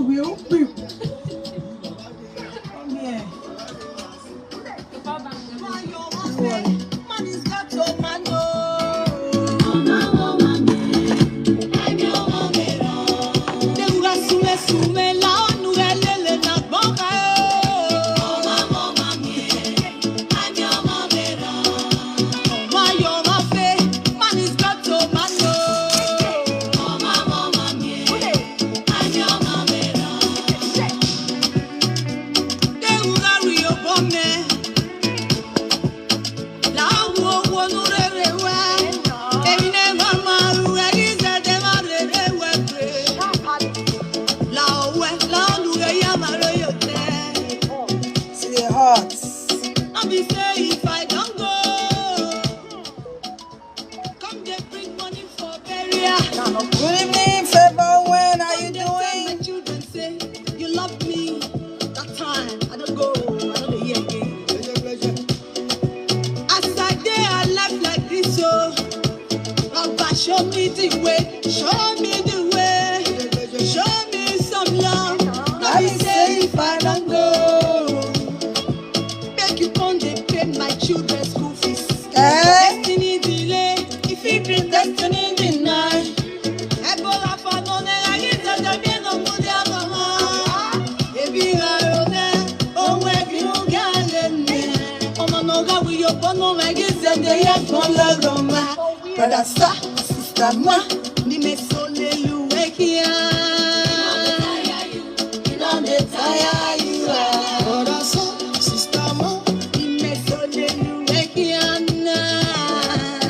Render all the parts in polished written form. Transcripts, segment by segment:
will be. Come here. Man is got your man. Show me the way, show me the way, show me some love. Let me say if I don't go, make you come and pay my children's school fees. Destiny delay, if it be destiny denied. Ebola for no I get the bien of Mudiama. Ebi Arone, oh, where you get oh, Manoga, we your bono, I get them, they have one Roma. But that's Moi, ni me sole luekia. Ina de taya you are. Corazón, sister mo. Ni me sole luekia na.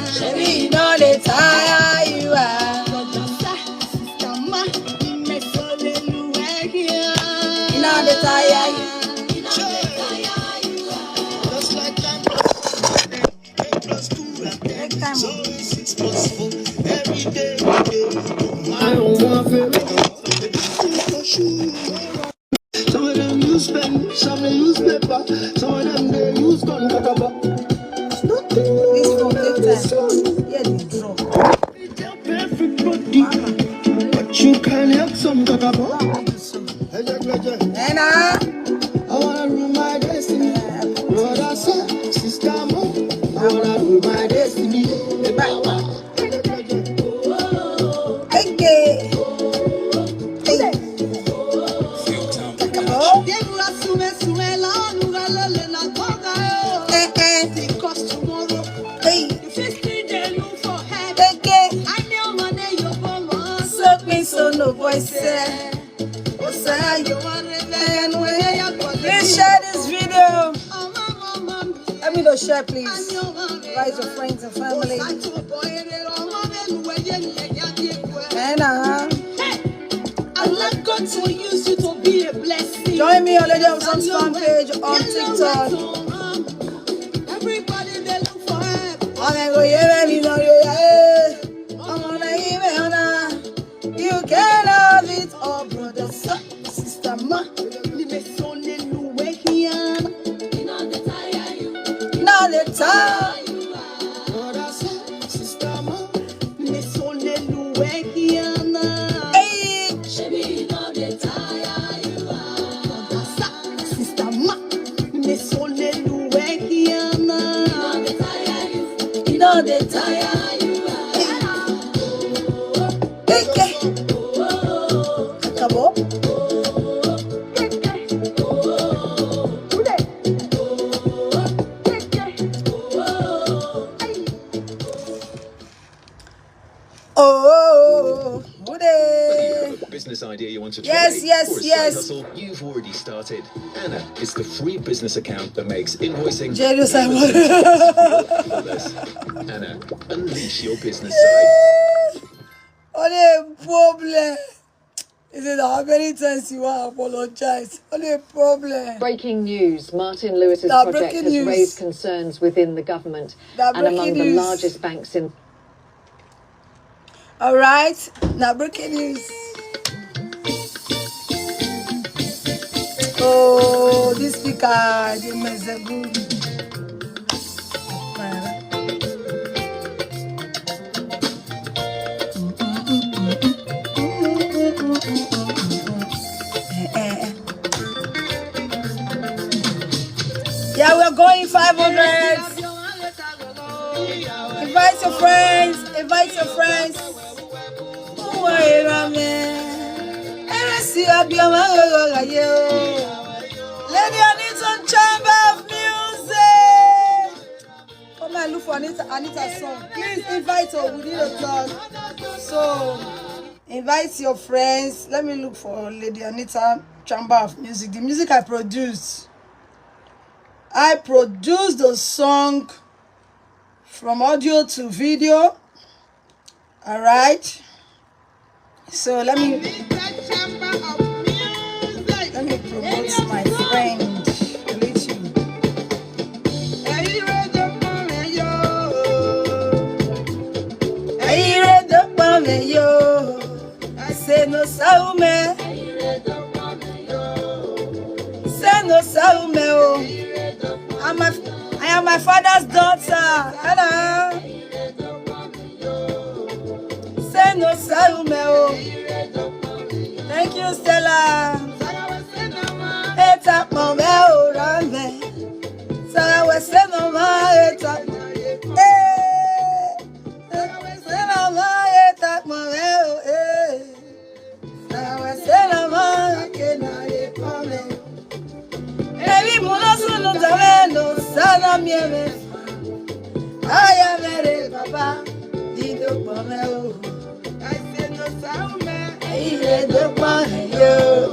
Shebi ina de taya you are. Corazón, sister mo. Ni me sole luekia. Ina de taya you. Ina de taya you are. Just like that. 8 plus 2 and 10. So it's 6 plus 4. I don't want some of them use pen, some they use paper, some of them they use gun. This from time. Yeah, this drop. Everybody, but you can help some kakabo. Anna, I wanna rule my destiny. Brother, sister, I wanna rule my destiny. Please share this video. Let me know, share please. Invite your friends and family. And I like God to use you to be a blessing. Join me on Lady of Songs fan page on TikTok. Everybody they look for help. I'm gonna hear me know you. I'm gonna hear me. You can have it all, brother, sister, ma. Now the time. The tire you are. Okay. Acabou? Oh, business idea you want to try, or a side hustle you've already started. Anna is the free business account that makes invoicing Anna, unleash your business side. Only problem is it how many times you want to apologize? Only problem. Breaking news: Martin Lewis's project has raised concerns within the government and among the largest banks in. All right, now breaking news. Oh, this speaker, the message. going 500. Invite your friends. Invite your friends. Lady Anita Chamber of Music. Come and look for Anita's song. Please invite her. We need a talk. So invite your friends. Let me look for Lady Anita Chamber of Music. The music I produced. I produced the song from audio to video. All right. So let me promote my friend. Say no saume. Say no saume. I am my father's daughter. Hello. Say no saume. Thank you, Stella. Eta mame orame. Say we say no ma eta. Say no ma eta mame o. Say no ma kena ye pame. Baby munasu no tameno sana mieme. Aya mere papa dido pame o. I say no saume. Iye-eki.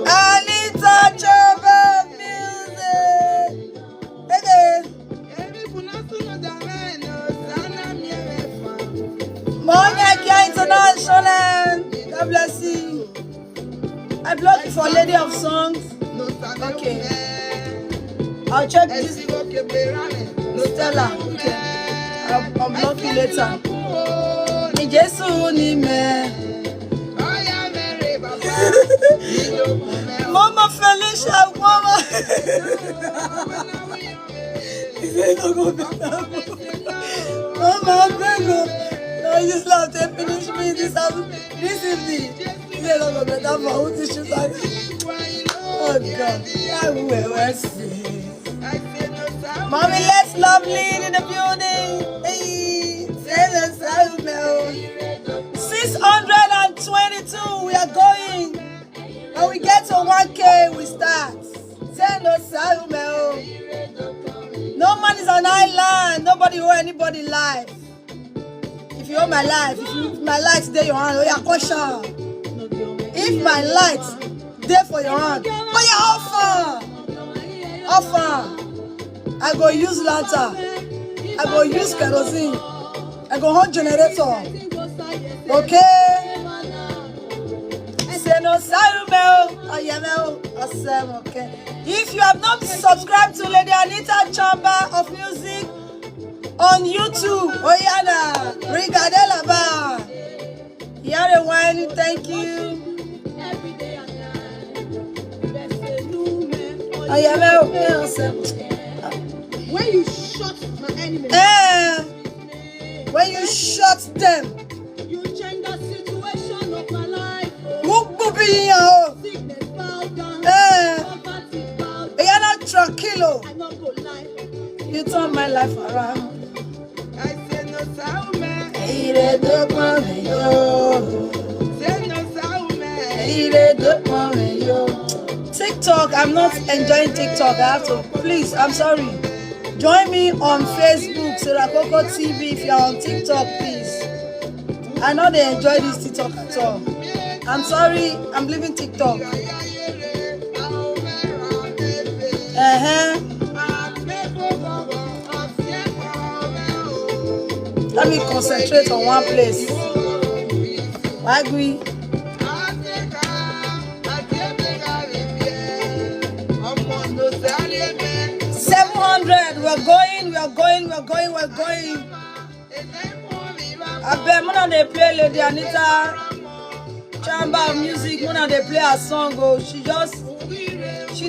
Anita Chamber Music. Monya International. God bless you. I blocked you for Lady of Songs. Okay. I'll check this. Stella. Okay. I'll block you later. Mama Felicia, Mama. Mama, no, you love to finish me. This is the. Oh God, I will see. Mommy, let's love lead in the building. Hey, 622, we are going. When we get to 1K, we start. No man is on island. Nobody owe anybody life. If you owe my life, if my light there your hand, oh yeah, question. If my light there for your hand, oh yeah, offer. I go use lantern. I go use kerosene. I go hot generator. Okay. Okay. If you have not subscribed to Lady Anita Chamber of Music on YouTube, Oyana, Rigadela Bar, Yare Wine, thank you. When you shot my enemy, when you shot them, you change the situation of my life. Sickness bow down, poverty bow down. Tranquilo. I not go lie. You turn my life around. I say no saume. Say no saume. TikTok, I'm not enjoying TikTok. I have to, please, I'm sorry. Join me on Facebook, Akobeghian TV. If you're on TikTok, please. I know they enjoy this TikTok at all. I'm sorry, I'm leaving TikTok. Let me concentrate on one place. Agree. 700. We're going. I bet Mona they play Lady Anita Chamber of Music. Mona they play a song. Oh, she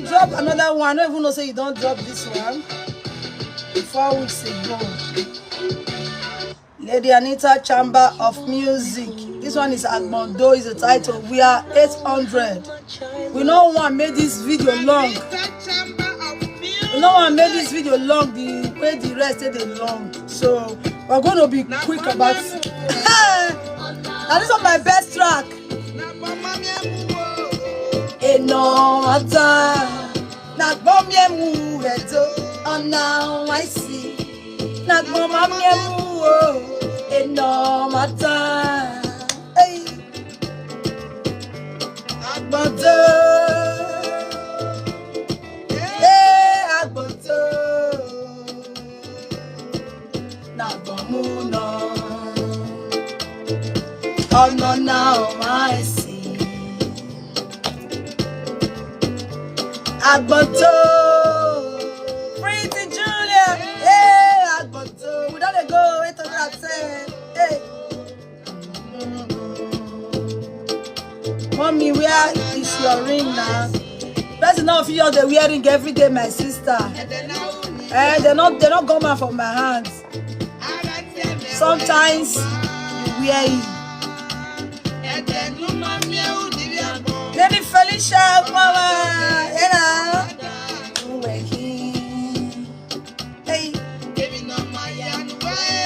dropped another one. I don't even know say you don't drop this one. 4 weeks ago. Lady Anita Chamber of Music. This one is Agbondo is the title. We are 800. We don't want to make this video long. No one made this video long, the way the rest is long. So we're going to be quick about it. And this is my best track. No matter, not bomb yemu redo. Oh now I see, not bomb yemu. No matter, hey, agboto, hey agboto, not bomb no. Oh no now I see. Agboto, Pretty Julia, hey, Agboto, we don't go, wait till that say, hey. Mommy, where is your ring now? That's enough of you are wearing every day, my sister. They're not coming from my hands. Sometimes you wear it. Lady Felicia, mama, hey,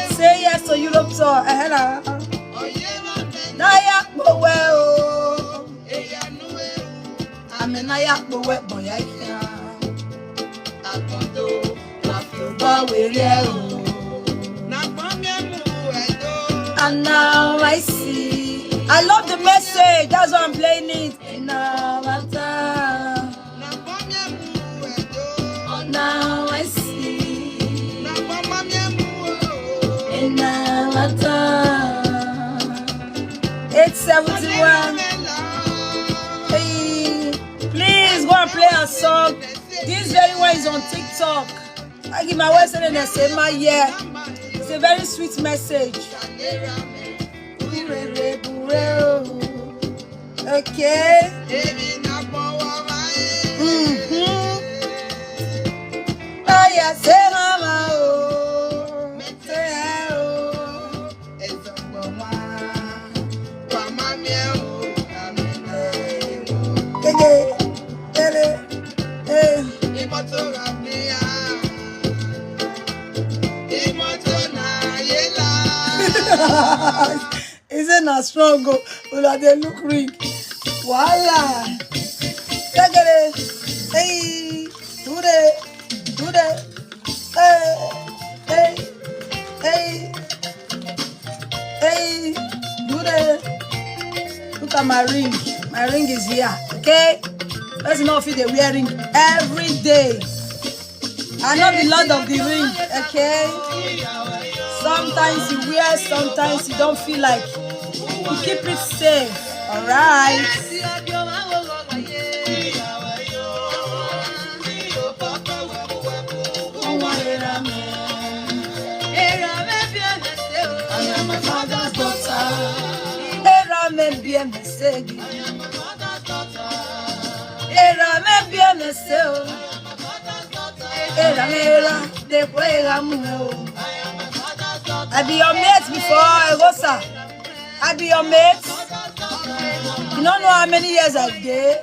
say yes to Europe tour, Naya, well, I'm a Naya, boya, and now I see. I love the message, that's why I'm playing it. Now I see. And now 871. Hey, please go and play a song. This very one is on TikTok. I give my voice and I say my yeah. It's a very sweet message. Okay. Oh yeah, say mama oh, say oh, it's a woman. Isn't a struggle? Will they look ring? Voila! Take it. Hey, do that. Hey, do that. Look at my ring. My ring is here. Okay. Let's not feel the wearing every day. I'm not the lord of the ring. Okay. Sometimes you wear, sometimes you don't feel like. You keep it safe. All right. I am my father's daughter. Era me bien me segui. Era me bien me seu. Era mera de juega mu. I be your mate before Egosa. I be your mate. You don't know how many years I did.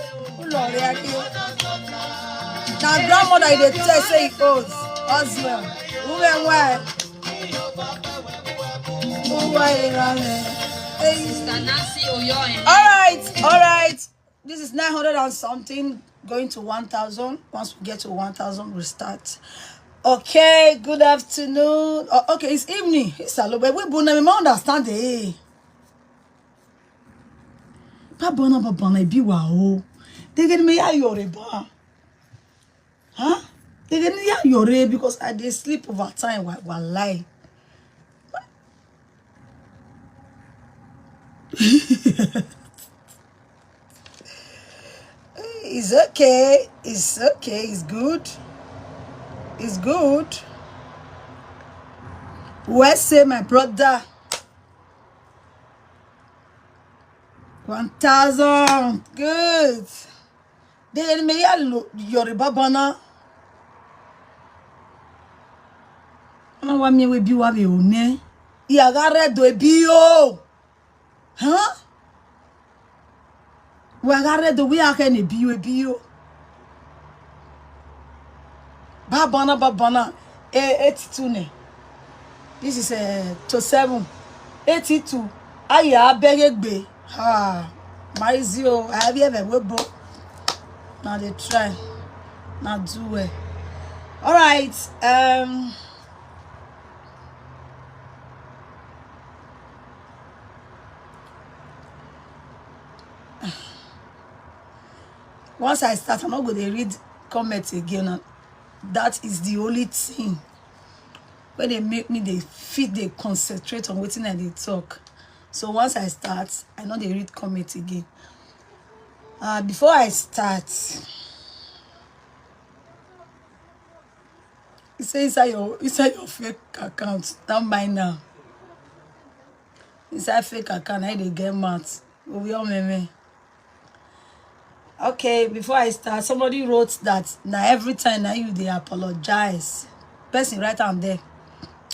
Now grandmother they tell say it goes. Oswell. Umenwan. All right. This is 900 and something going to 1,000. Once we get to 1,000, we'll start. Okay, good afternoon. Oh, okay, it's evening. It's a little bit. We understand it. Babana be wow. They get me iyore ba. Huh? They get me iyore because I did sleep over time while lie. It's okay. It's okay. It's good. It's good. Where say my brother? 1,000. Good. Then me iyore babana. I don't want me to be what we own. You got to be yo. Huh? We got to we are can be yo. babana 82 ne. This is to 7 82 aya begegbe ha maizio I have ever webo. Now they try now do it. All right, once I start, I'm not going to read comments again. That is the only thing when they make me they concentrate on waiting and they talk. So once I start, I know they read comments again. Before I start, it says inside your fake account. Don't mind now. Inside fake account, I they get mad. We all meme. Okay, before I start, somebody wrote that now every time now you they apologize. Person right on there,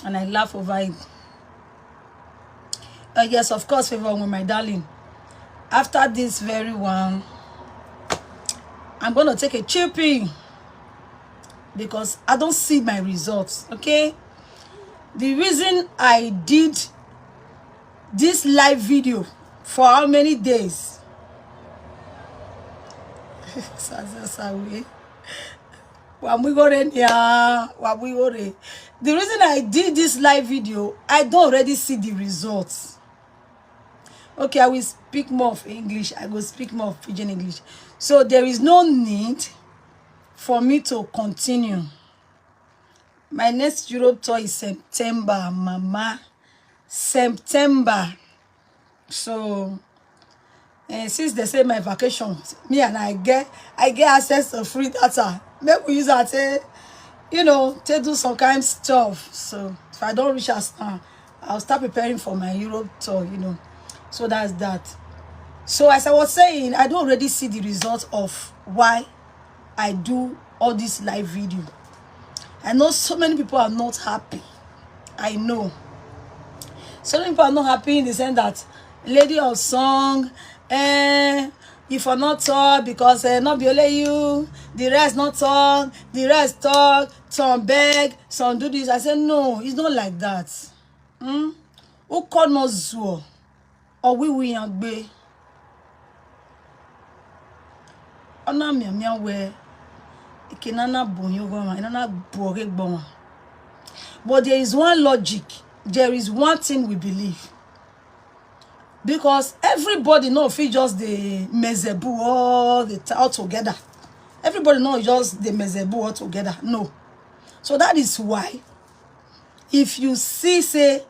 and I laugh over it. Yes, of course, favor with my darling. After this very one, I'm gonna take a chipping because I don't see my results. Okay, the reason I did this live video for how many days? The reason I did this live video, I don't already see the results. Okay, I will speak more of English. I will speak more of Pidgin English. So there is no need for me to continue. My next Europe tour is September, mama. September. So since they say my vacation, me and I get access to free data. Maybe we use that, you know, to do some kind of stuff. So if I don't reach us now, I'll start preparing for my Europe tour, you know. So that's that. So as I was saying, I don't already see the results of why I do all this live video. I know so many people are not happy. I know. So many people are not happy in the sense that lady of song, if I not talk because not be only you, the rest not talk, the rest talk, some beg, some do this. I said no, it's not like that. Who call no zuo or we agbe? Ona mi we ikinana bonyo goma, inana boge goma. But there is one logic. There is one thing we believe. Because everybody know if just the mezebu all together. Everybody know just the mezebu all together. No. So that is why if you see say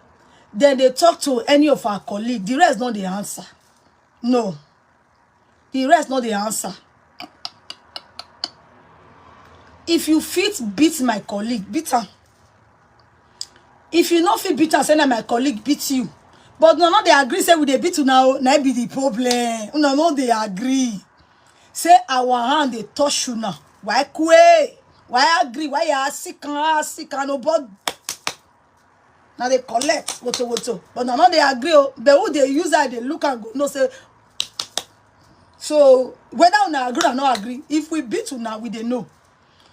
then they talk to any of our colleagues, the rest not the answer. No. The rest not the answer. If you fit beat my colleague, beat her. If you not fit beat her, say na my colleague beat you. But no, they agree, say we they beat you now, now be the problem. No, they agree. Say our hand, they touch you now. Why kwe? Why agree? Why you sick and no but now they collect, woto. But no, they agree. But who they use that, they look and go, no, say. So, whether we agree or not agree, if we beat you now, we they know.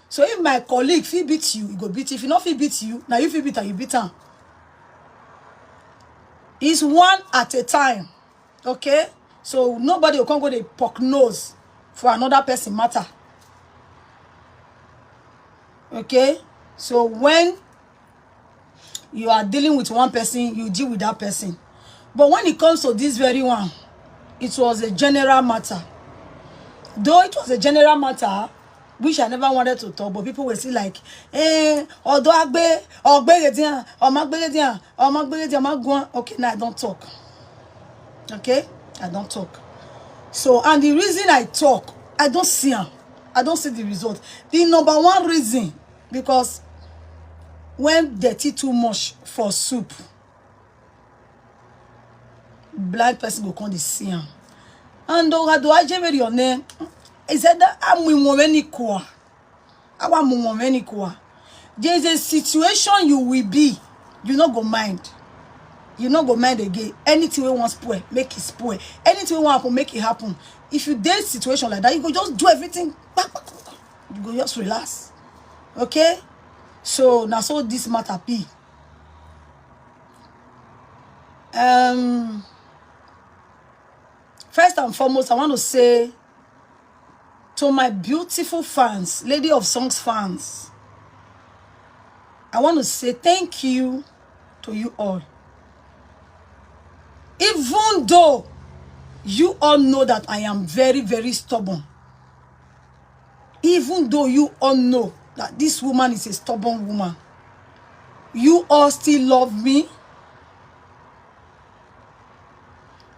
So if my colleague feel beat you, he go beat you. If he not feel beat you, now you feel beat her, you beat her. It's one at a time. Okay? So nobody will come go the poke nose for another person matter. Okay? So when you are dealing with one person, you deal with that person. But when it comes to this very one, it was a general matter. Though it was a general matter, which I never wanted to talk, but people were still like, although okay, now I don't talk. Okay? I don't talk. So, and the reason I talk, I don't see them. I don't see the result. The number one reason, because when dirty too much for soup, blind person go come to see them. And do I give your name? He said that there's a situation you will be, you not go mind. You not go mind again. Anything we want spoil, make it spoil. Anything we want happen, make it happen. If you date situation like that, you go just do everything. You go just relax. Okay? So now so this matter be. First and foremost, I want to say to my beautiful fans, Lady of Songs fans, I want to say thank you to you all. Even though you all know that I am very, very stubborn. Even though you all know that this woman is a stubborn woman, you all still love me.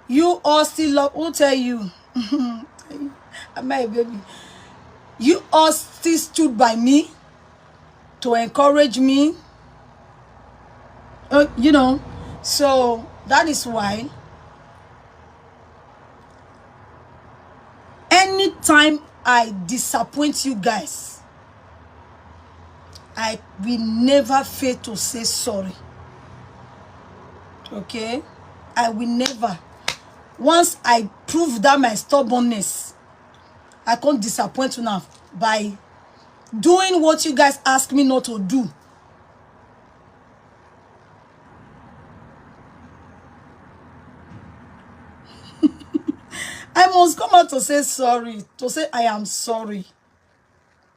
You all still love, who tell you? I'm my baby. You all still stood by me to encourage me. You know, so that is why anytime I disappoint you guys, I will never fail to say sorry. Okay? I will never. Once I prove that my stubbornness, I can't disappoint you now by doing what you guys ask me not to do. I must come out to say sorry, to say I am sorry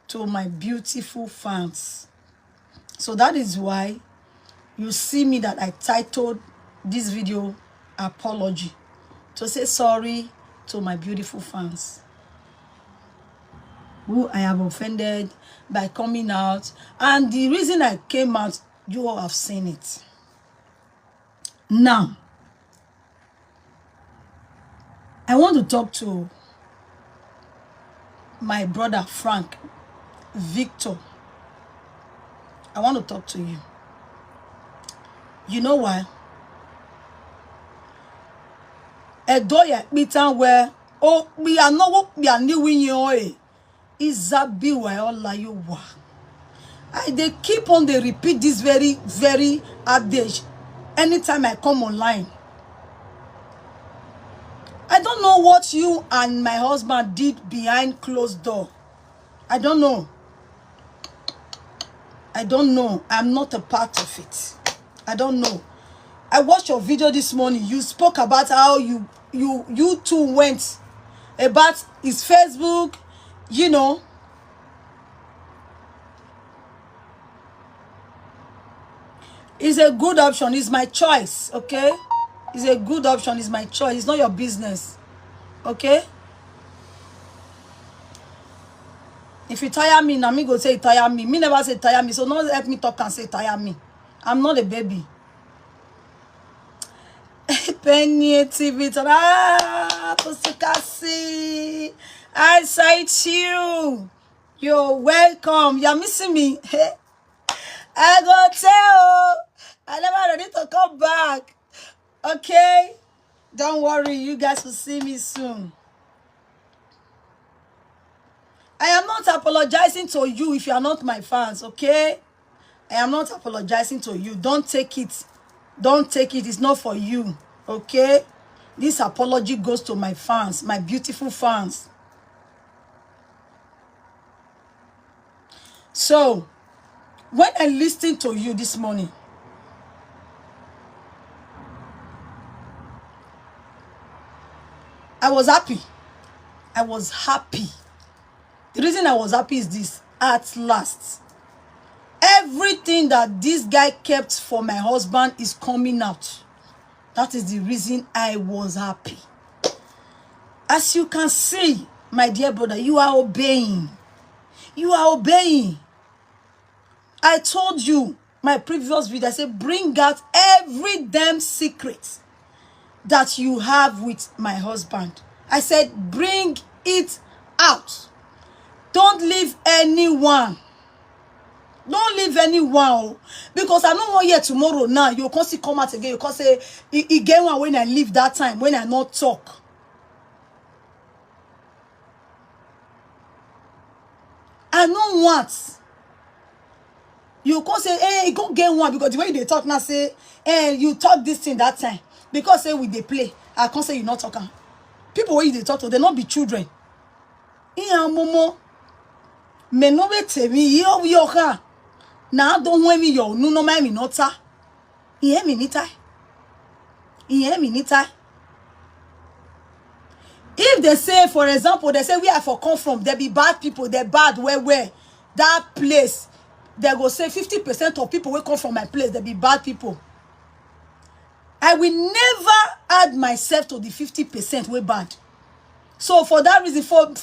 to my beautiful fans. So that is why you see me that I titled this video apology, to say sorry to my beautiful fans who I have offended by coming out. And the reason I came out, you all have seen it. Now, I want to talk to my brother Frank, Victor. I want to talk to you. You know why? Edoya bitan where we are not what we are new in your Isabi why you wa. They keep on, they repeat this very, very adage anytime I come online. I don't know what you and my husband did behind closed door. I don't know. I don't know. I'm not a part of it. I don't know. I watched your video this morning. You spoke about how you two went about his Facebook, you know. It's a good option. It's my choice, okay? It's a good option. It's my choice. It's not your business, okay? If you tire me, now me go say tire me. Me never say tire me, so don't help me talk and say tire me. I'm not a baby. Penny TV, I cite you. You're welcome. You're missing me. I go tell. I never ready to come back. Okay? Don't worry. You guys will see me soon. I am not apologizing to you if you are not my fans. Okay? I am not apologizing to you. Don't take it. Don't take it. It's not for you. Okay? This apology goes to my fans. My beautiful fans. So, when I listened to you this morning, I was happy. I was happy. The reason I was happy is this. At last, everything that this guy kept for my husband is coming out. That is the reason I was happy. As you can see, my dear brother, you are obeying. You are obeying. I told you, my previous video, I said, bring out every damn secret that you have with my husband. I said, bring it out. Don't leave anyone. Don't leave anyone. Because I don't want here tomorrow now. You can't see come out again. You can't say, again when I leave that time, when I not talk. I don't want. You can't say, hey, you can't get one because the way they talk now say, hey, you talk this thing that time. Because say we they play. I can't say you not talking. People when they talk to, they not be children. Yeah, Momo. me no be temi yo ka na don't when me yo no my me nota hear me nita if they say, for example, they say we are for come from, there be bad people, they're bad where that place, they go say 50% of people will come from my place, they be bad people. I will never add myself to the 50% way bad. So for that reason, for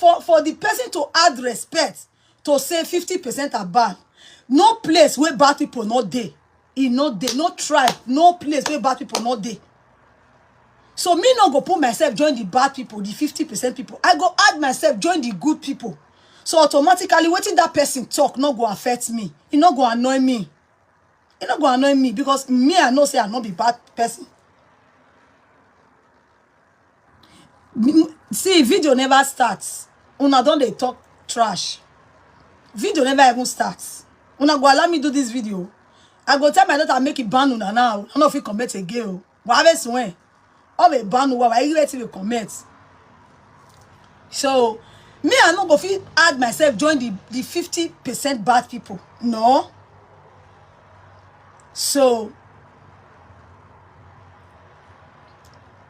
the person to add respect, to say 50% are bad, no place where bad people not there. No tribe, no place where bad people not there. So me not go put myself join the bad people, the 50% people. I go add myself join the good people. So automatically, waiting that person talk not go affect me. It not go annoy me. It not go annoy me because me I know say I not be bad person. See, video never starts. Una don't they talk trash. Video never even starts. Una go allow me do this video. I go tell my daughter make it ban una now. I don't know if you commit again. But I have swear. Of a ban who are you to comment. So me I not go fit add myself join the 50% bad people. No. So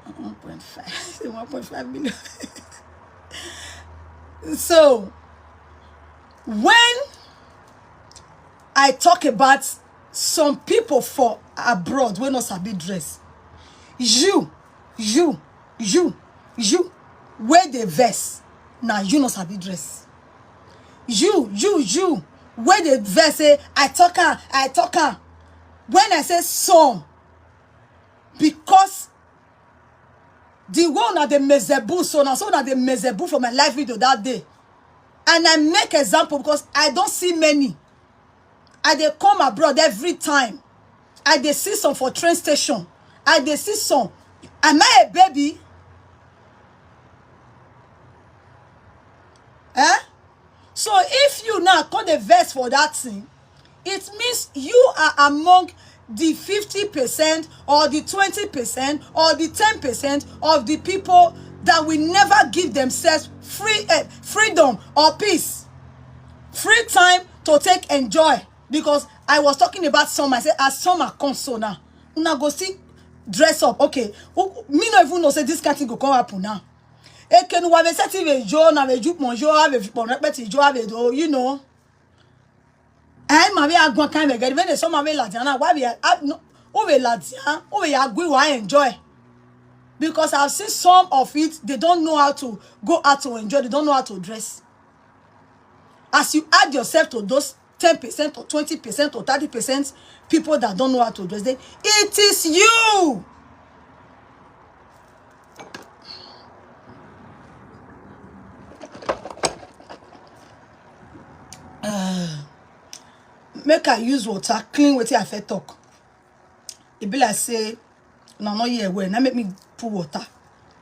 1.5 million. So when I talk about some people for abroad when not sabi dress, you wear the vest. Now you not sabi dress. You wear the vest. Say I talk her. When I say some, because the one at the mezebu, so now the mezebu for my live video that day, and I make example because I don't see many. I they come abroad every time. I they see some for train station. I they see some. Am I a baby? So if you now call the verse for that thing, it means you are among the 50% or the 20% or the 10% of the people that will never give themselves freedom or peace, free time to take enjoy. Because I was talking about some, I said as summer comes so now, una go see dress up. Okay, me no even know say this kind of thing go come happen now. E ke nou ave seti ve jo na ve jup monjo ave pon repeti jo ave do, you know. I ma ve agwan kan ve get when some ave ladiana wa ve no o ve ladian o ve agwe wa enjoy. Because I've seen some of it, they don't know how to go out to enjoy, they don't know how to dress. As you add yourself to those 10% or 20% or 30% people that don't know how to dress, then it is you. Make I use water, clean with it. I feel talk. It be like say, no, not here. When I make me put water,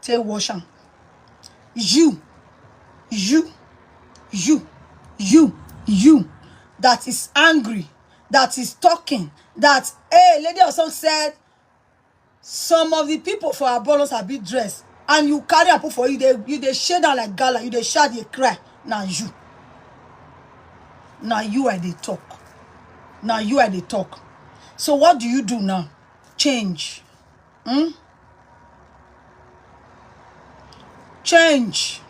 take wash am. You, that is angry, that is talking, that hey, lady or son said, some of the people for our bolos are big dressed, and you carry a put for you, they shade down like gala, you they shout, you cry. Now you are the talk. Now you are the talk. So what do you do now? Change. Change.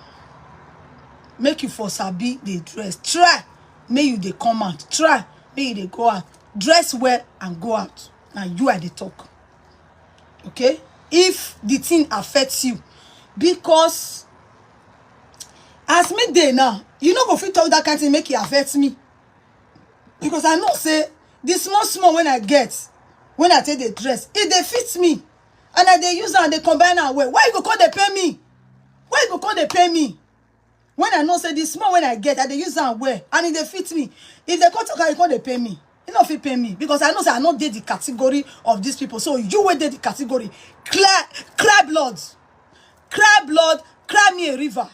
Make you for sabi the dress. Try. May you they come out. Try. May you they go out. Dress well and go out. Now you are the talk. Okay? If the thing affects you. Because as me day now, you know go fit talk that kind of thing make it affect me. Because I know say this small when I get, when I take the dress, it they fit me. And I they use it and they combine and wear. Why you go call they pay me? Why you go call they pay me? When I know say this small when I get, I they use it and wear. And it they fit me. If they call they pay me. You know if you pay me. Because I know say I not did the category of these people. So you were the category. Cry blood. Cry blood. Cry me a river.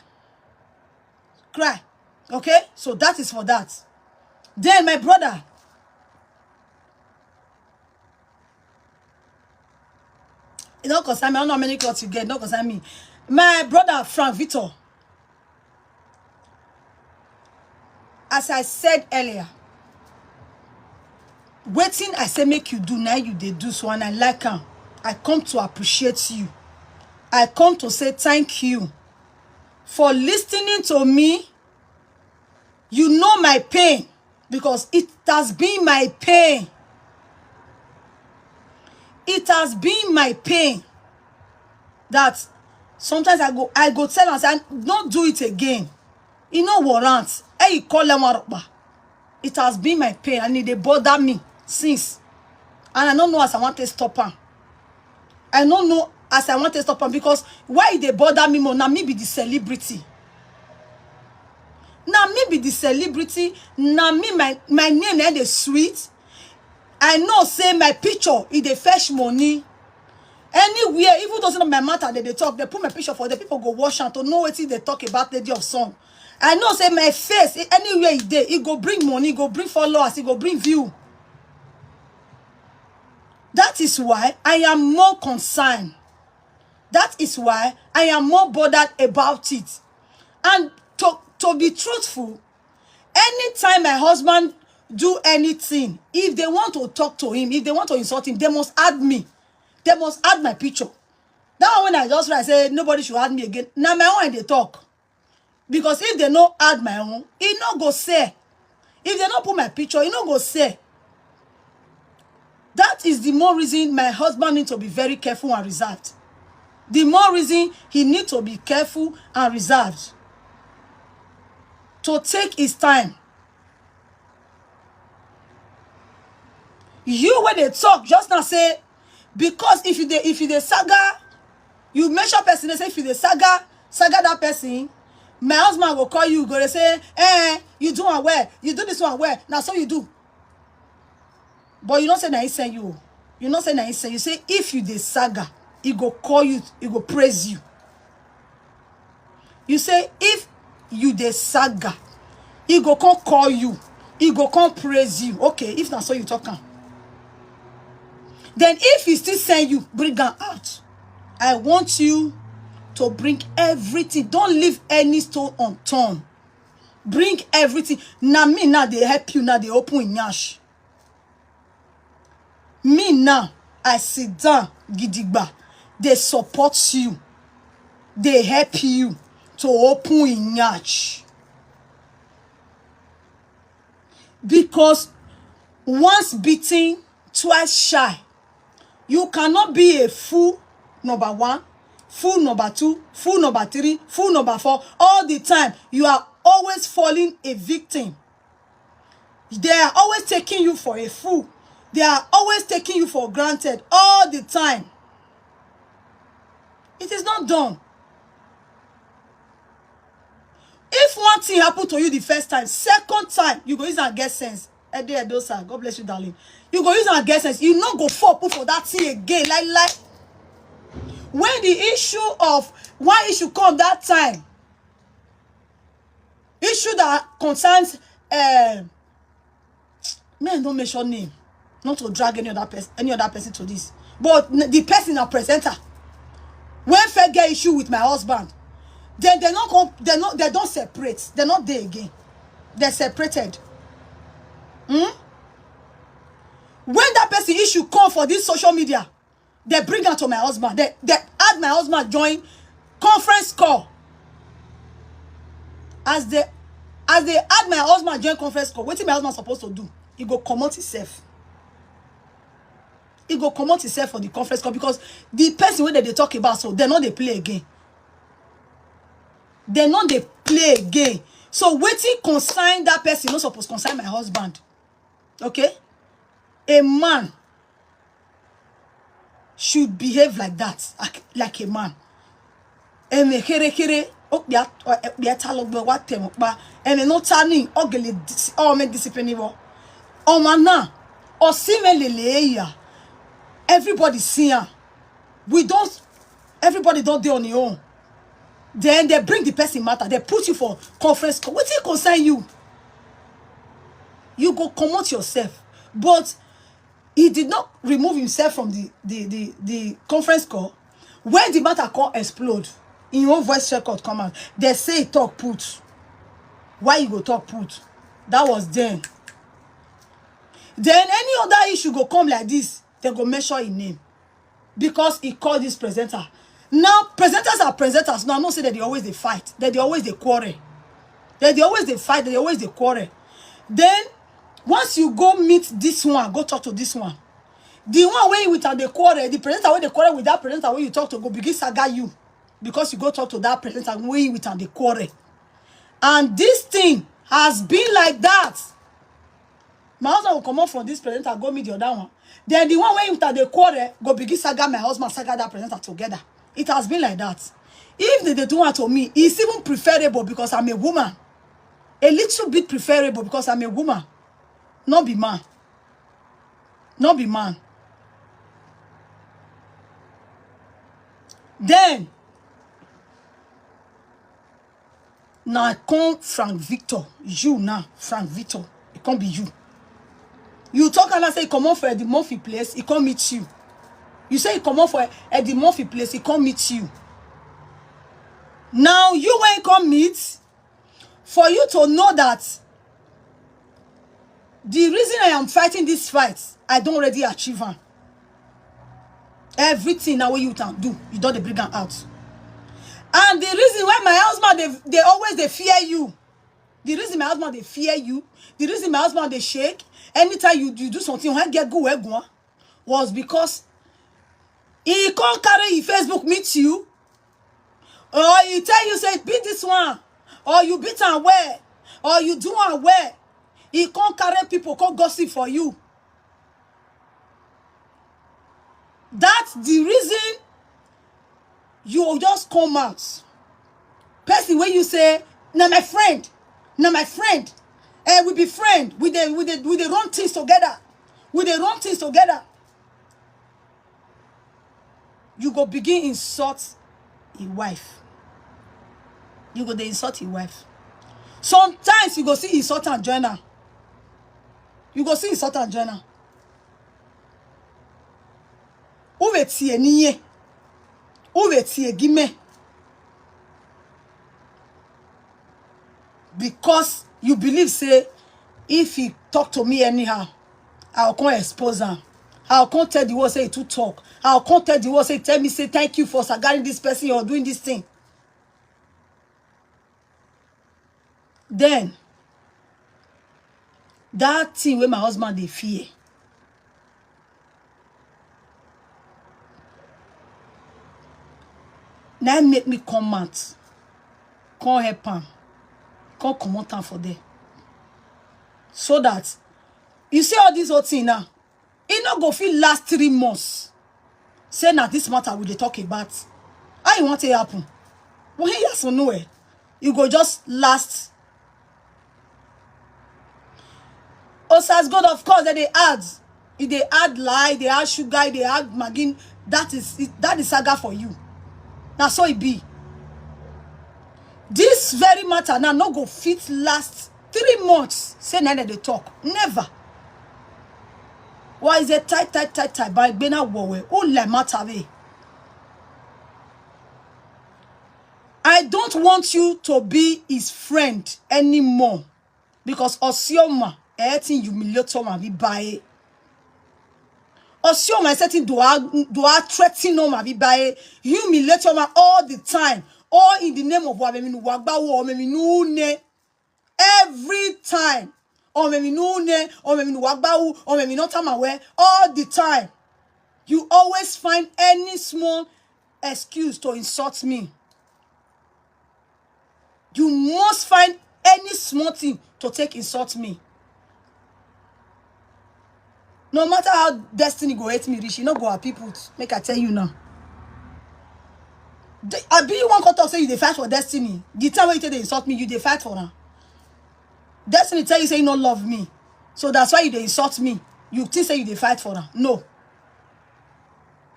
Cry. Okay? So that is for that. Then my brother, it don't concern me. I don't know how many clothes you get. It don't concern me. My brother Frank Victor, as I said earlier, waiting I say make you do, now you they do so, and I like them. I come to appreciate you. I come to say thank you for listening to me. You know my pain, because it has been my pain. It has been my pain that sometimes I go tell and say, don't do it again. You know warrant. Hey, you call them up. It has been my pain, and they bother me since. And I don't know as I want to stop them. I don't know as I want to stop them, because why they bother me more? Now me be the celebrity. Now me be the celebrity. Now me my name is the sweet. I know say my picture is the fetch money. Anywhere, even those in my matter they talk, they put my picture for the people go watch and to know what they talk about the day of song. I know say my face anywhere it go bring money, it go bring followers, it go bring view. That is why I am more concerned. That is why I am more bothered about it. And to be truthful, anytime my husband do anything, if they want to talk to him, if they want to insult him, they must add me. They must add my picture. That one when I just write, I say nobody should add me again. Now my own they talk. Because if they not add my own, it not go say. If they not put my picture, it not go say. That is the more reason my husband needs to be very careful and reserved. The more reason he needs to be careful and reserved. To take his time. You when they talk, just now say, because if you the saga, you measure person, they say if you the saga that person, my husband will call you, go to say, you do one where, you do this one where, now so you do. But you don't say that he send you. You don't say that he send you. Say if you the saga, he go call you, he go praise you. You say if you the saga, he go come call you, he go come praise you. Okay, if not so you talking. Then if he still send you, bring them out. I want you to bring everything. Don't leave any stone unturned. Bring everything. Now me now they help you, now they open in yash. Me now, I sit down, gidigba. They support you. They help you to open in yash. Because once beaten, twice shy. You cannot be a fool number 1, fool number 2, fool number 3, fool number 4. All the time, you are always falling a victim. They are always taking you for a fool. They are always taking you for granted all the time. It is not done. If one thing happened to you the first time, second time, you go use and get sense. Edosa, God bless you, darling. You go use and get sense. You not go fall for that thing again. Like when the issue of one issue come that time, issue that concerns man, don't mention name, not to drag any other person to this, but the person a presenter. When fair get issue with my husband, then they don't separate. They're not there again. They're separated. When that person issue come for this social media, they bring her to my husband. They add my husband join conference call. As they add my husband join conference call, what is my husband supposed to do? He go come out himself. He go come out himself for the conference call, because the person where they talk about, so they know they play again. They know they play again. So waiting consign that person, not supposed to consign my husband. Okay? A man should behave like that, like a man. And no turning ugly or make discipline. Oh man, or see everybody see her. Everybody don't do on your own. Then they bring the person matter. They put you for conference call. What it concern you? You go come out yourself. But he did not remove himself from the conference call. When the matter call explode, in your own voice record come out, they say talk put. Why you go talk put? That was then. Then any other issue go come like this, they go measure his name. Because he called this presenter. Now, presenters are presenters. Now, I'm not saying that they always they fight. That they always they quarrel. That they always they fight. That they always they quarrel. Then, once you go meet this one, go talk to this one. The one where you with the quarrel, the presenter where they quarrel with that presenter where you talk to, go begin saga you. Because you go talk to that presenter where you with the quarrel. And this thing has been like that. My husband will come up from this presenter, go meet the other one. Then the one where you with the quarrel, go begin saga my husband, saga that presenter together. It has been like that. If they do it to me, it's even preferable because I'm a woman. A little bit preferable because I'm a woman. Not be man. Not be man. Then, now I come Frank Victor. You now, Frank Victor. It can't be you. You talk and I say, come on for the Murphy place, it can't meet you. You say, come on for the Murphy place, it can't meet you. Now, you when come meet, for you to know that the reason I am fighting this fight, I don't already achieve her. Everything now what you can do, you don't bring her out. And the reason why my husband, they always they fear you. The reason my husband, they fear you. The reason my husband, they shake. Anytime you do something, when get go, was because he can't carry your Facebook meet you. Or he tell you, say, beat this one. Or you beat and wear. Or you do and wear. He can't carry people, can't gossip for you. That's the reason you just come out. Person when you say, now my friend, we be friend, we they run things together. We they run things together. You go begin insult your wife. You go they insult your wife. Sometimes you go see insult and joiner. You go see insult and joiner. Uwe tie niye. Uwe tie gime. Because you believe, say, if he talk to me anyhow, I'll come expose him. I'll come tell the world, say, to talk. I'll come tell the world, say, tell me, say, thank you for sagaring this person, you're doing this thing. Then, that thing where my husband, they fear. Now make me come out. Come help him. Come out for them. So that, you see all this whole thing now, it not go feel last 3 months. Say now this matter we dey talk about. How you want it happen? When he has nowhere, you go just last. Also as God, of course, that they add. If they add lye, they add sugar, they add magin, that is saga for you. Now so it be. This very matter now no go fit last 3 months. Say now they talk. Never. Why is it tight? By bena wowe. Oh la matter we. I don't want you to be his friend anymore. Because Osioma, everything humiliate ma vi bae. Osioma setting do I threaten no ma vi bae. Humiliate ma all the time. All in the name of wabeminu wagbawo or meminu. Every time. Or meminu or meminu wagbawo or meminu tamawe. All the time. You always find any small excuse to insult me. You must find any small thing to take insult me. No matter how destiny go hate me rich, you not go happy put. Make I tell you now. I be you one cut off say you dey fight for destiny. The time when you take they insult me, you dey fight for her. Destiny tell you say you don't love me. So that's why you dey insult me. You think say you dey fight for her. No.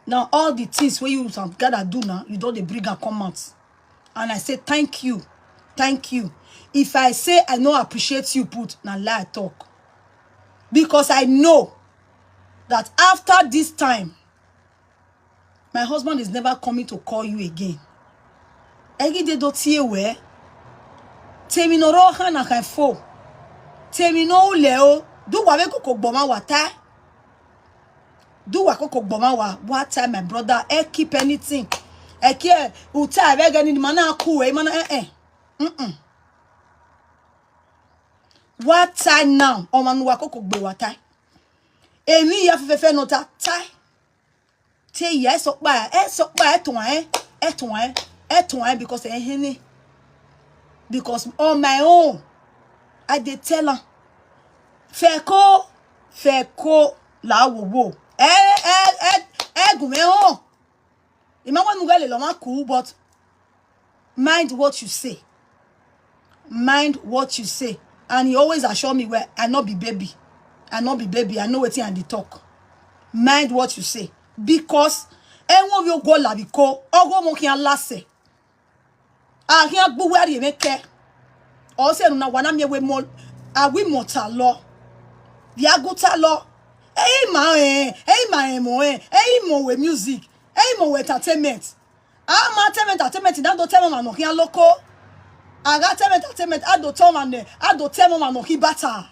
Now all the things where you gotta do now, you don't dey bring her come out. And I say thank you. Thank you. If I say I no appreciate you, put now lie talk. Because I know that after this time, my husband is never coming to call you again. Egi de dotie we. Temi no roha na kaifo. Temi no leo. Do wa we koko gboma wa ta. Do wa koko gboma wa. What time my brother? Keep anything. Care. Uta we gani mana ku we mana What time now? O manu wa koko gbe wa ta. Emi ya fefe nota ta. Te yes okpa eton because ehene. Because on my own I dey tell her feko la wo gume o imagine mu gele lo ma cool but mind what you say and he always assure me where I not be baby I know wetin I dey talk mind what you say because enwo yo go la biko ogo mo kian lase ahian gbuwe ari meke o se na wana mi we mo awi motalo diagutalo mo we music mo we entertainment entertainment that do tell man no kian loko aga entertainment ado tell man no ki bata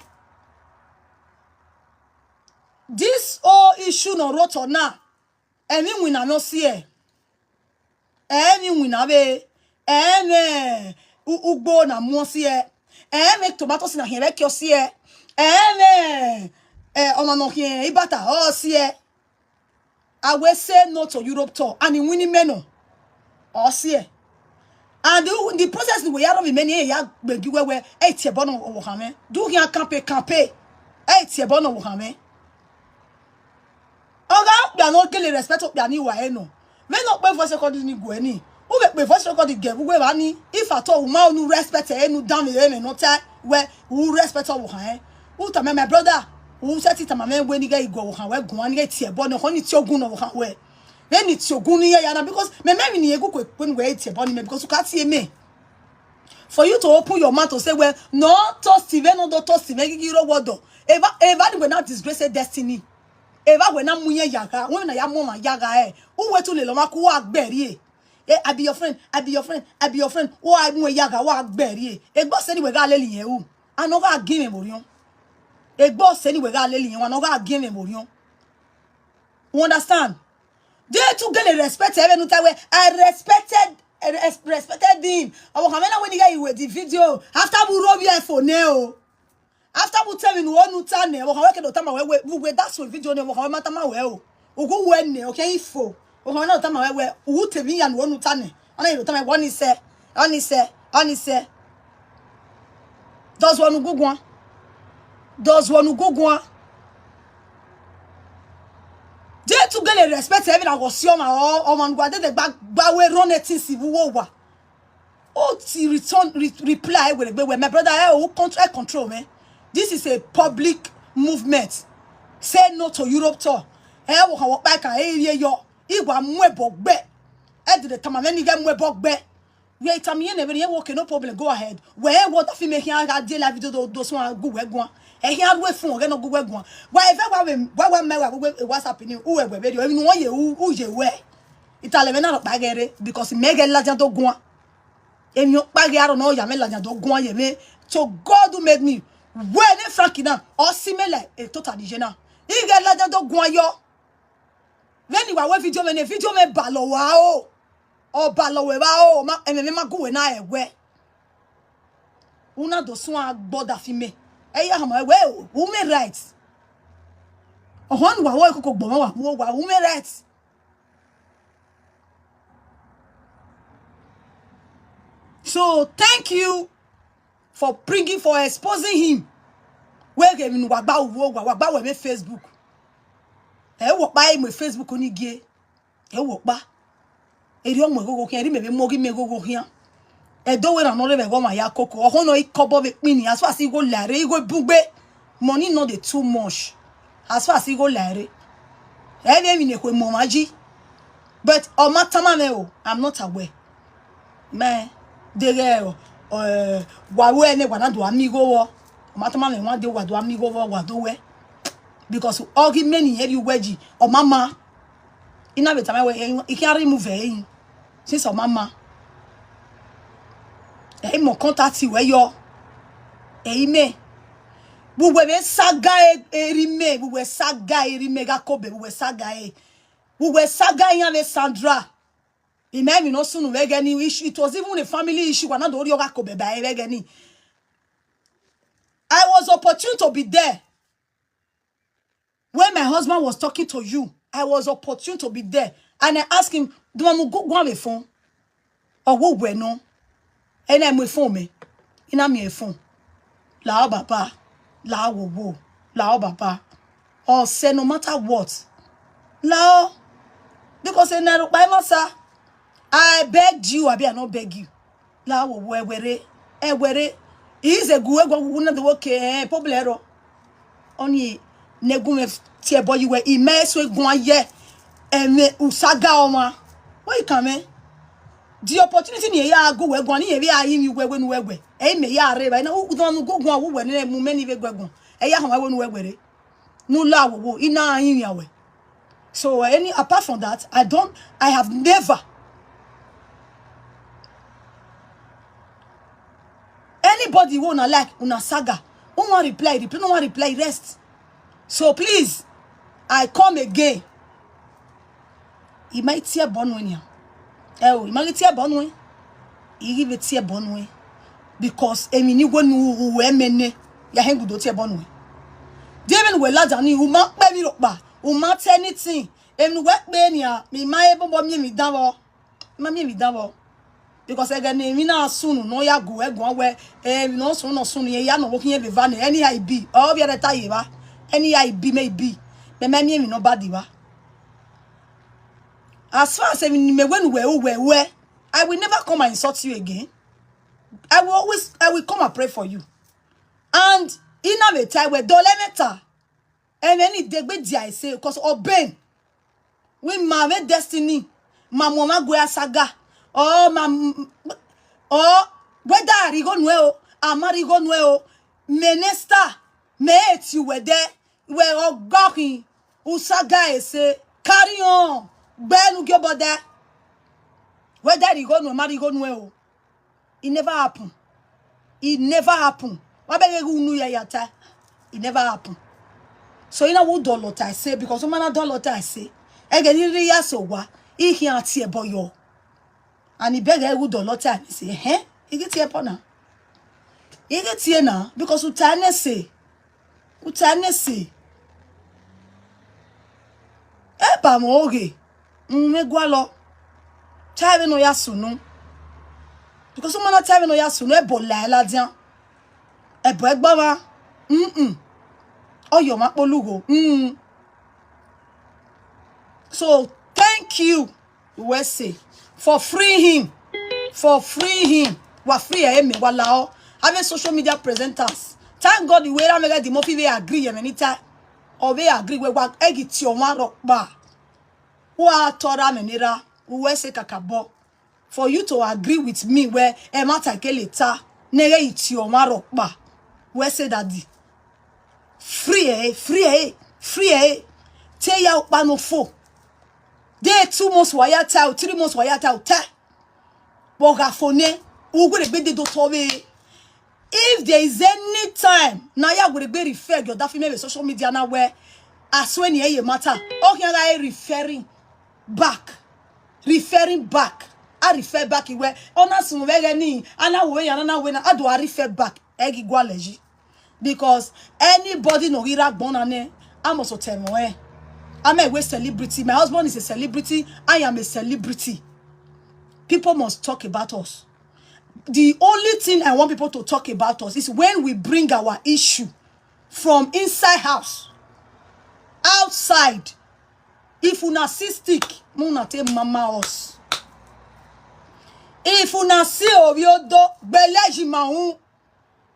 this all issue no roto na emi wina no see emi wina be ugbo na mo sie make tomatoes na here ki o sie o no here ibata o sie I will say no to Europe tour and in winning meno o sie and the process we are of many ya gbegiwe we tie bono wo hame do here campe tie bono wo hame oga we are not getting respect of ni wa no me no pe for second ni go ani who be for second get we ani if at all ma no respect enu down the no tie where who respect wo han who ta my brother who set it ma me we ni ga go wo han we go ani tie bono ho ni ti ogun no wo han we ni ti ogun ni ya na because me ni egu ko we tie bono me because you can't see me for you to open your mouth to say well no toss Steven no do toss Steven giro wodo eva we not disgrace destiny eva we na munye yaga we na ya mo ma yaga who we to le lo ma ku agberi I be your friend who I mu yaga wa agberi egbo se ni we ga leli yen u ano ga give me morion egbo se ni we ga leli yen wa no ga give me morion you understand they to get respect even no time I respected him I was when he got with the video after we rob your phone now after we tell me no one time we can do time we that's what video no we matter ma we o go when okay info we can do time we who tell me and one time and you time one is say does one go go they to get respect even I was your or man go the back we run it since wo oh return reply with my brother who control me. This is a public movement. Say no to Europe tour. Wo kan wo pa kan yo igwa mwebogbe e de tama many get mwebogbe we tami ye never okay no problem go ahead where what if make here dey la video do so go we go e here we fun o no go we go why if wa me WhatsApp ni u we be do even one ye u je we itale me na pa gere because mege la jan to go emi o pa gere no ya me la jan to go ye me so God who made me when Frankie now or similar a total digena he get la jan to go yo when you wa video me balo wa o balo we ba o ma eme ma go we na ewe una do so agboda fi me ya ma we women rights ohun wa wo ikoko gbon wa women rights so thank you for exposing him we ge mi wa gba we me Facebook wo pa me Facebook oni gie wo pa eri omo gogo kian eri me mo gi me gogo kian do we na no le go ma ya koko ohun no ikobo be pin ni as far as go lare go bugbe money no dey too much as far as go lare be mi ne ko mo maji but o matama me o I'm not aware me de wa we ne gwana do amigo wo o matama me wan de wa do amigo wo wa do we because ogi many here you weji o mama ina be time we e can remove e since o mama e mo contact we yo e me We were saga erime, we were saga erime akobe, we were saga e. We were saga with Sandra. It may be no soon issue. It was even a family issue. We're not the only akobe by Ebagua. I was opportune to be there. When my husband was talking to you, I was opportune to be there. And I asked him, do I go on the phone? Or what we no? And I'm with phone me. And I'm your phone. La baba. La wo. La baba. Or say no matter what. La. Because I begged you, I not beg you. La wo were. He's a good one the work poblero. Only negume tie boy you were immense with guanye and usaga oma. Why you coming? The opportunity near ya go where one here are in you when we eh me ya reba na don't go go when many we go eh ya hama when we no la wo ina in ya we. So apart from that, I have never anybody wanna like una saga. Who want reply, no one reply, rest. So please, I come again. He might see a bonwin. Oh, he might see a bonwin. He give it see a bonwin. Because you go no women, ya hang do tia bonwin. David will lad and you mark baby look back, who mark anything. And work benia, me my bomb me double. Mammy me double. Because again, me now soon, no ya go where, no soon, ya no walking every van, any I be, all the other time, any I be may be, the man me nobody wa. As far as I mean, where, I will never come and insult you again. I will come and pray for you. And in a time where dolemeta, and any day I say, because obey, we my destiny, my mama go saga. Oh, whether you go well, Amari go well, minister, mate, you were there, where all gawking, Usaga say, carry on, Ben go about that. Whether you go no, Mari go well, it never happen. It never happen. What about you knew yata? It never happen. So you know what dollar I say because man dollar I say. Again, you real so what? He can't see about you. And he begged I would lot time. He say, "Hey, he get here now. He get here now because utane say, Eba moge, megwalo. Time no ya sunu. Because someone time no ya sunu ebola la dian. Ebo egbawa. Oyo makpolugo. So thank you, we say. For free him. Wa free me walao. Having social media presenters. Thank God the way I make the mofi we agree and anytime. Or we agree we work egiti o maro ba. Wa tora menira. We say kakabo. For you to agree with me where e mata keleta nere iti o maro ba. We say daddy. Free. Te ya ukpa no fo. They 2 months wire tell, 3 months wire tell, Bogafone, who would be the doctor. If there is any time, now you would be referred your daffy maybe social media now where as when you matter. Okay, I referring back. I refer back where honest any and I way and when I do I refer back. Because anybody no Iraq born on I'm also tell me. I'm a celebrity. My husband is a celebrity. I am a celebrity. People must talk about us. The only thing I want people to talk about us is when we bring our issue from inside house, outside. If una see stick, muna te mama us. If una see oviodo, beleji maun.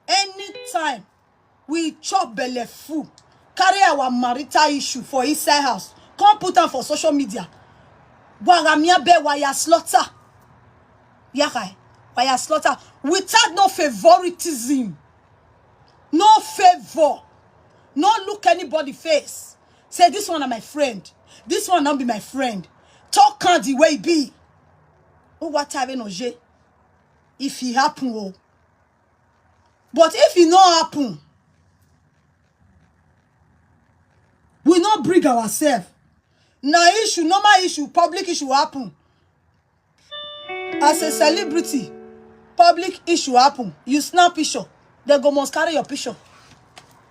Anytime we chop belle food. Carry our marital issue for inside house. Come put them for social media. Waramia be waya slaughter. Yakai. Waya slaughter. Without no favoritism. No favor. No look anybody face. Say this one are my friend. This one not be my friend. Talk on the way be. Oh, what have no je? If he happen, oh. But if he no happen, not bring ourselves. Now issue, normal issue, public issue happen. As a celebrity, public issue happen. You snap picture. They go must carry your picture.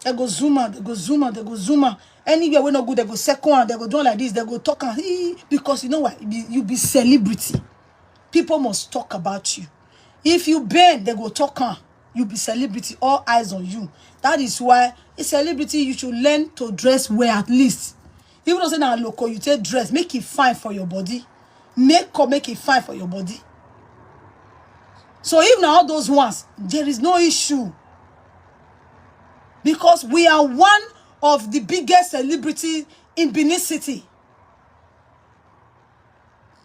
They go zoom out, they go zoom out, they go zoom out. Anywhere we no good, they go second and they go do like this, they go talk and because you know what? You be celebrity. People must talk about you. If you bend, they go talk on. You be celebrity, all eyes on you. That is why a celebrity, you should learn to dress well at least. Even though say na local, you take dress, make it fine for your body. Make it fine for your body. So even all those ones, there is no issue. Because we are one of the biggest celebrities in Benin City.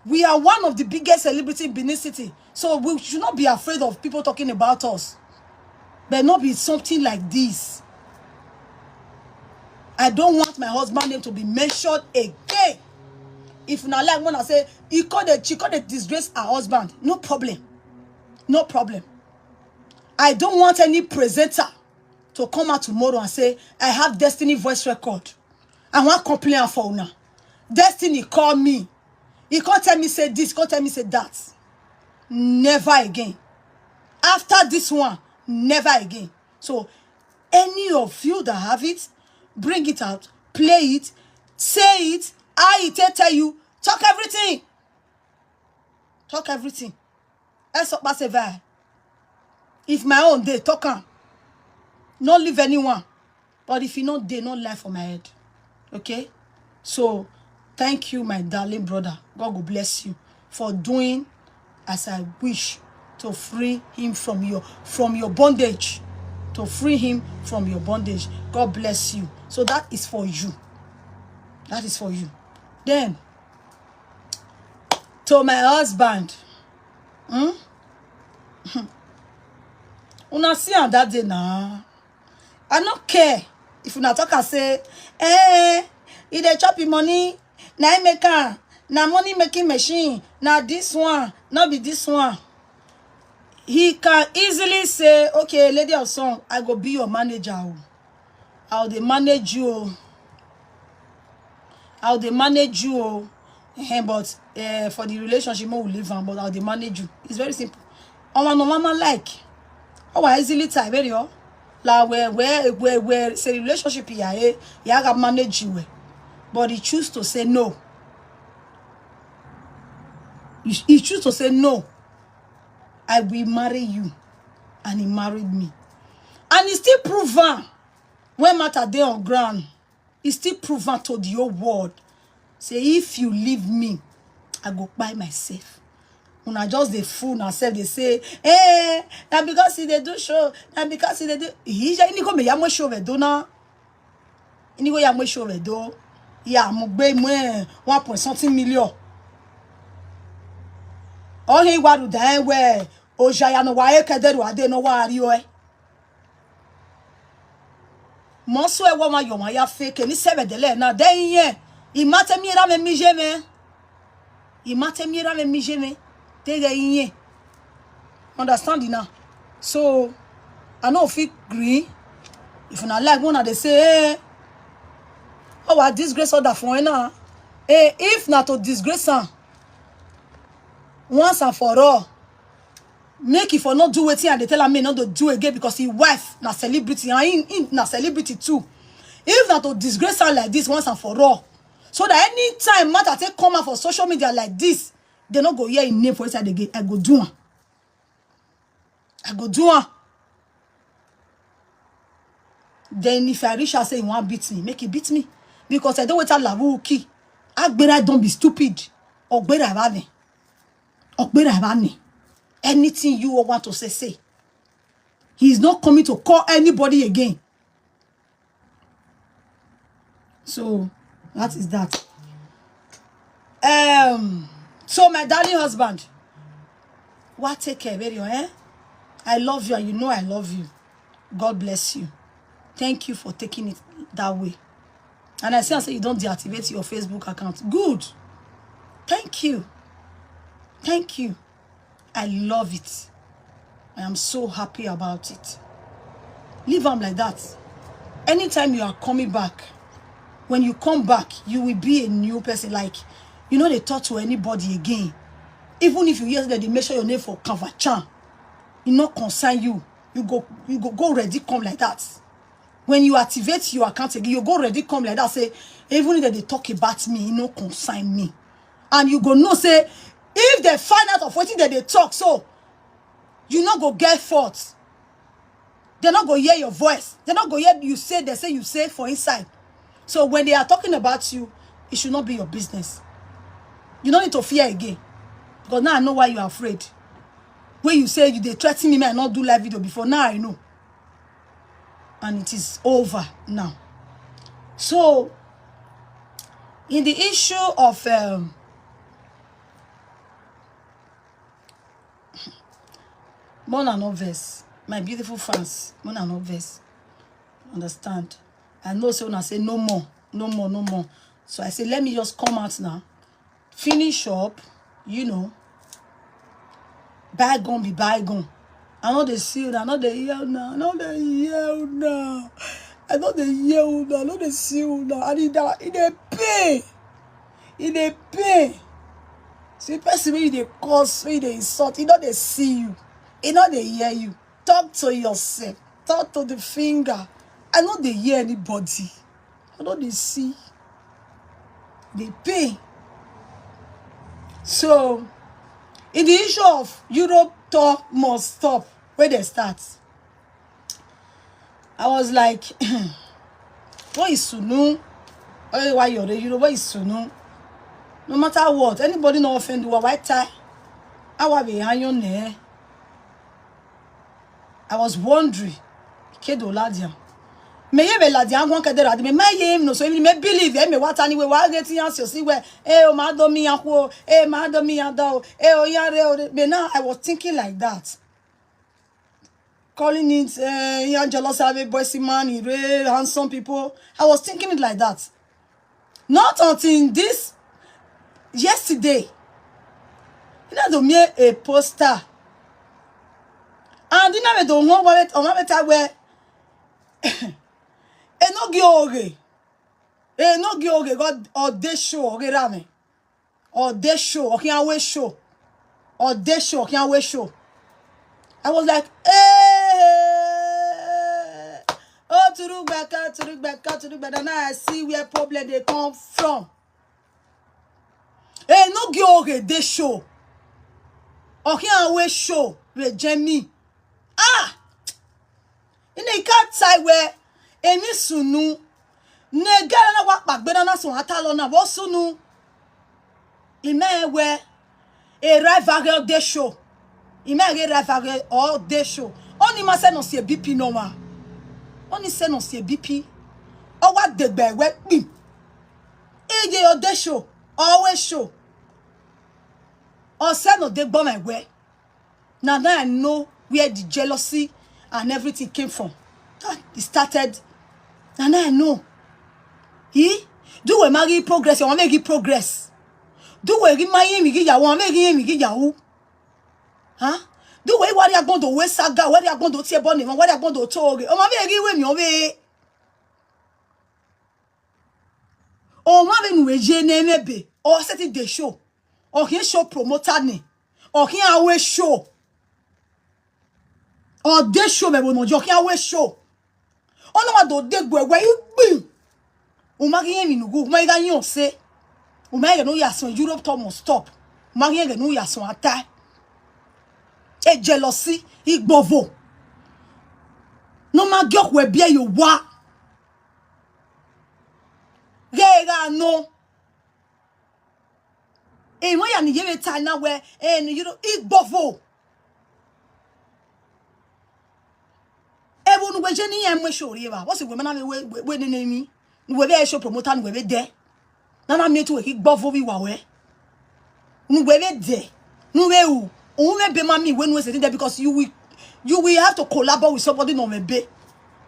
We are one of the biggest celebrities in Benin City. So we should not be afraid of people talking about us. But not be something like this. I don't want my husband's name to be mentioned again. If not like when I say she called a disgrace her husband, no problem. No problem. I don't want any presenter to come out tomorrow and say, I have Destiny voice record. I want complain for now. Destiny call me. He can't tell me say this, he can't tell me say that. Never again. After this one, never again. So, any of you that have it, bring it out, play it, say it, I tell you, talk everything. Talk everything. If my own day, talk on. Not leave anyone. But if you not day, not lie for my head. Okay? So, thank you, my darling brother. God will bless you for doing as I wish to free him from your bondage. To free him from your bondage. God bless you. So that is for you. That is for you. Then, to my husband. Una see on that day now. I don't care if you not talk and say, if they chop your money, now I make na money making machine, now this one, not be this one. He can easily say, okay, lady of song, I go be your manager. I'll they manage you. I'll they manage you. But for the relationship, we will live on, but I'll they manage you. It's very simple. No mama like. Oh, I easily tie very well. La where say relationship here, you have manage you. But he choose to say no. He choose to say no. I will marry you. And he married me. And he still proven when matter day on ground. He still proven to the whole world. Say if you leave me, I go buy myself. When I just the fool myself, they say, that because they do show, that because they do. He go me yamo show we do na. Go yamo show we do. Yeah, mo gbe mo 1.something million. Oh he wa do dan we ojaya no wa ekederu ade no wa ari o e. Mo so e wo ma yo ma ya fake ni sebedele na den yen. I mate mi ra me mi jeme. I mate mi ra me mi jeme. Understand now? So I know if you agree, if you not like one, they say, oh, I disgrace other for now. If not to disgrace her once and for all, make it for not do it and they tell me not to do again because his wife na celebrity and in na celebrity too. If not to disgrace her like this once and for all, so that anytime matter take come out for social media like this, they not go hear in name for inside again. I go do one. I go do one. Then if I reach out say you want beat me, make it beat me. Because I don't want to lavu key. Agbera don't be stupid. Ogbera havane. Ogbera havane. Anything you want to say. He is not coming to call anybody again. So that is that. So my darling husband, what take care, very I love you and you know I love you. God bless you. Thank you for taking it that way. And I say you don't deactivate your Facebook account. Good. Thank you. Thank you. I love it. I am so happy about it. Leave them like that. Anytime you are coming back, when you come back, you will be a new person. Like, you know, they talk to anybody again. Even if you hear that they mention your name for Kavachan, it not concern you. You go ready, come like that. When you activate your account again, you go ready, come like that. Say, even if they talk about me, it not concern me. And you go no say, if they find out of what they talk, so you not go get fault. They're not going to hear your voice. They're not going to hear you say, they say you say for inside. So when they are talking about you, it should not be your business. You don't need to fear again. Because now I know why you are afraid. When you say they threaten me, may I not do live video before. Now I know. And it is over now. So, in the issue of Mona Noves, my beautiful fans, Mona Noves, understand? I know so when I say no more, no more, no more. So I say, let me just come out now, finish up, you know, bygone be bygone. I know they see you now, I know they hear now, I know they hear now, I know they hear now, I know they see you now, and it pay, it pay. See, person when they curse, when they insult, you know they see you, you know they hear you. Talk to yourself, talk to the finger. I know they hear anybody, I know they see, they pay. So, in the issue of Europe tour must stop, where they start, I was like, what is Sunu? Why you're the Europe? What is Sunu? No matter what, anybody no offend you, white tie. I was wondering, Kedo Ladia. Me ye be Ladia ngwan kedera de me maye no so me believe me what anyway wa get answer see where o ma do mi anko ma do mi ado o yare but now I was thinking like that. Calling it jealous have a bossy man, real handsome people. I was thinking it like that. Not until this yesterday. You know, me a poster. And you know, don't know what on my better where no giore. No giore God or they show rame. Or they show or can't wait show. Or they show can't wait show. I was like, oh, to look back, to look back, to look back. And now I see where problem they come from. No giore they show. Or can't wait show with Jamie. In a cat side where Emi Sunu Negara na wak back better na son atalo na wo Sunu Ime where a rival de show. Ime a rival or de show. Only ma se non si BP no ma. Only se non si BP. Or what the bear wet me. Ege or de show. Always show. Or se no de bomb my way. Now I know where the jealousy and everything came from. It started. And I know. Do we marry progress? You want to make progress? Do we marry me? You want to make me? Huh? Do we what you going to waste saga? What you going to say about him? What you going to talk? Oh, my baby, me over. Oh, my baby, we jene be. Or set it the show. Or he show promoter ne. Or he always show. Or they show me when you can't always show. Oh no, what do they go where you be? Umagi mi nugu. Umagi ganyo say. Umagi no yason Europe to must stop. Umagi no yason atai. E jealousy, igbovo. No magyo we bia you wa. Rega no. E mo ya ni yere time na where you know igbovo. Everyone we jeni yam we show riva. What's the women na we name we be show promoter we be there. Na na me to we gbofo bi wa we. Nu we be there. Nu we u. O we be mami when we sitting there because you will have to collaborate with somebody no me be.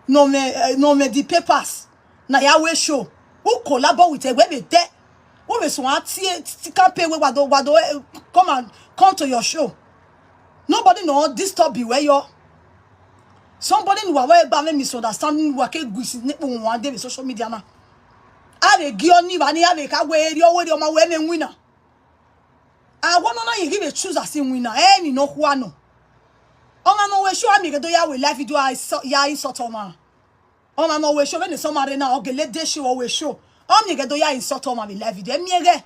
No me the papers. Na ya we show. Who collaborate with we be there. Who we so can't pay we wado come to your show. Nobody no disturb you where you. Somebody who are about misunderstanding who are going to social media now. ave gioni vani ave ka we ri owo ri o ma we me winner. I want to know you give a choose as in winner. Any no one. Oh, no, we show me the ya we life do I ya in sotoma. Oh, no, we show when the summer now. Okay, let this show we show. Oh, me get do ya in sotoma we life do. Me again.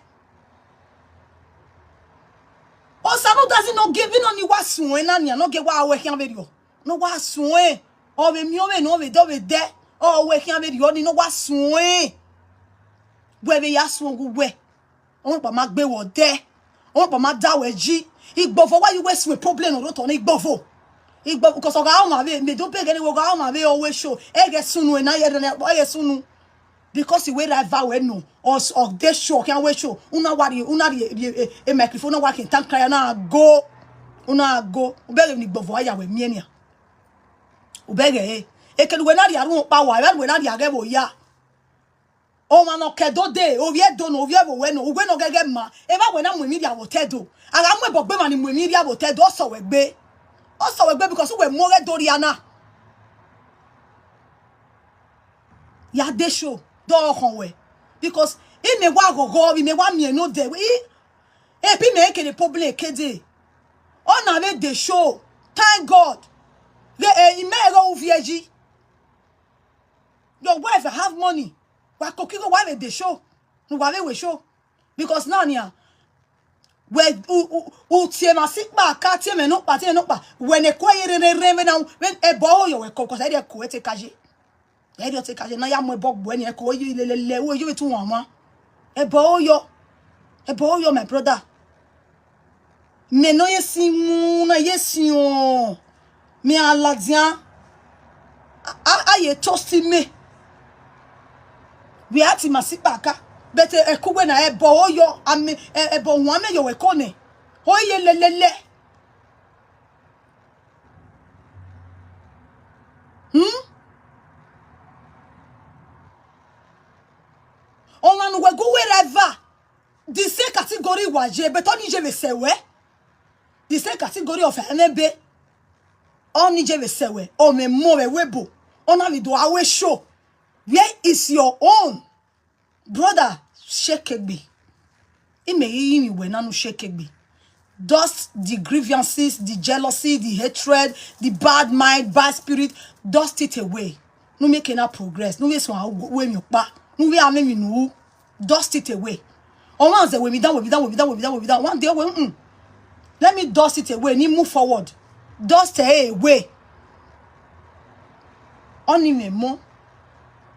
Oh, Sano doesn't not giving on you was swing and you no get what we can video. No was swing. Oh, we no we do with that. Oh, we can video. No was swing. Where we are swung way. Oh, but my baby was there. Oh, but my dawe G. Igbofo, why you waste with problem or not on Igbofo? Igbofo, because me don't pay any work. Always show. Ege sunu and I sunu. Because the way I vow no or this show can't wait show. Una worry, una a microphone working. Tank na go. Una go. Ubege ni Igbofo aya we mienia. Ubege e can when I don't power. When I get ya. Oh man, okay, do day. Oh yeah, don't know. We no get ma. Eva when I'm with media will tell do. And I'm with Bobby and with media will tell also we be. Also we be because we more Doriana. Ya de show. Do conwe. Because in me wa go me want me no day. E pi me ke the public kede. On avait the show. Thank God. The email of VG. Your wife have money. Wa kokiko why the show no why we show because now nia we u tie ma sikba ka tie me no pa when e kwere re now when e bo yo we kokos e de ko e te kaje na ya mo e bo gbo ni e ko yi lelele wo yi tu won mo e bo yo my brother me no yesimu na yesion me aladian aye tosti me we had to masipaka but ekugwe na ebo oyo ame ebo nwa me yo wekone oye lelele on anu we go wherever the same category waje but on je vesewe the same category of enebe on je vesewe o me mo we webo on avi do awe show. Where is your own brother? Shekegbe. Ime yimi we nanu shekegbe. Dust the grievances, the jealousy, the hatred, the bad mind, bad spirit. Dust it away. No make any progress. No way so we mi pa. No way ame mi nu. Dust it away. O man say we be down. One day we let me dust it away. Ni move forward. Dust it away. Oni me mo.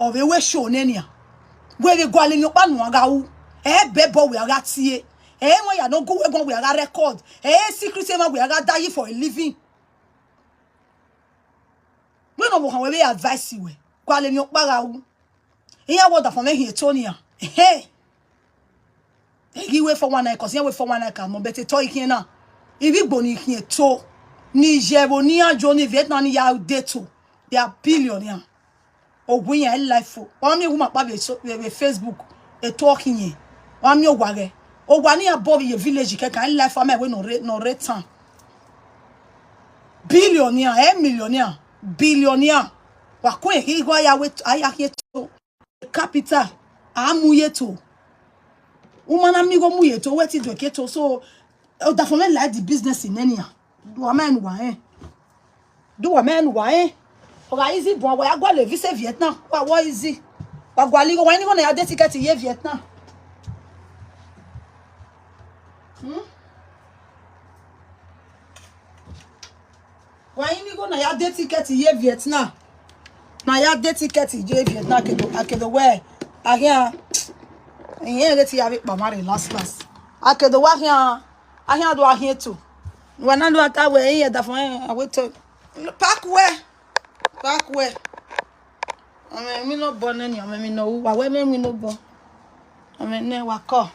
Of a way show nenia. Where they go in your panwagau. Bebo we are at see. When you don't go we are record. Secret we are dying for a living. We know how we advise you. Go in your bagau. Here what for me here, Tonya. Hey. He wait for one night, cause here wait for one night. Come on, better toy here now. If you boni here, to Nigeria, Johnny, Vietnam, ya deto. They are billionaire. Oh, when you life for one woman Facebook, a talking ye. One your wagger. Oh, one year above your village, you can life for me when no return. Billionaire, millionaire, billionaire. Wakwe, he go ya wait, I here to capital. Amuyeto. Woman amigo muyeto, wait it to so. Oh, that for me like the business in any. Do a man why? Do a man why? Oga easy bon wa gwa le visa Vietnam. Wa easy. Wa gwa li wa ni go na ya de ticket ye Vietnam. Wa ni go na ya de ticket ye Vietnam. Na ya de ticket ye Vietnam akedo we. Ahia. Enye le ti ya be pa mare last. Akedo wa ahia do ahia to. Wa na do ata we enye da fon away to pack where? I mean, no born any. I mean, no. Why me no born? I mean, ne wako.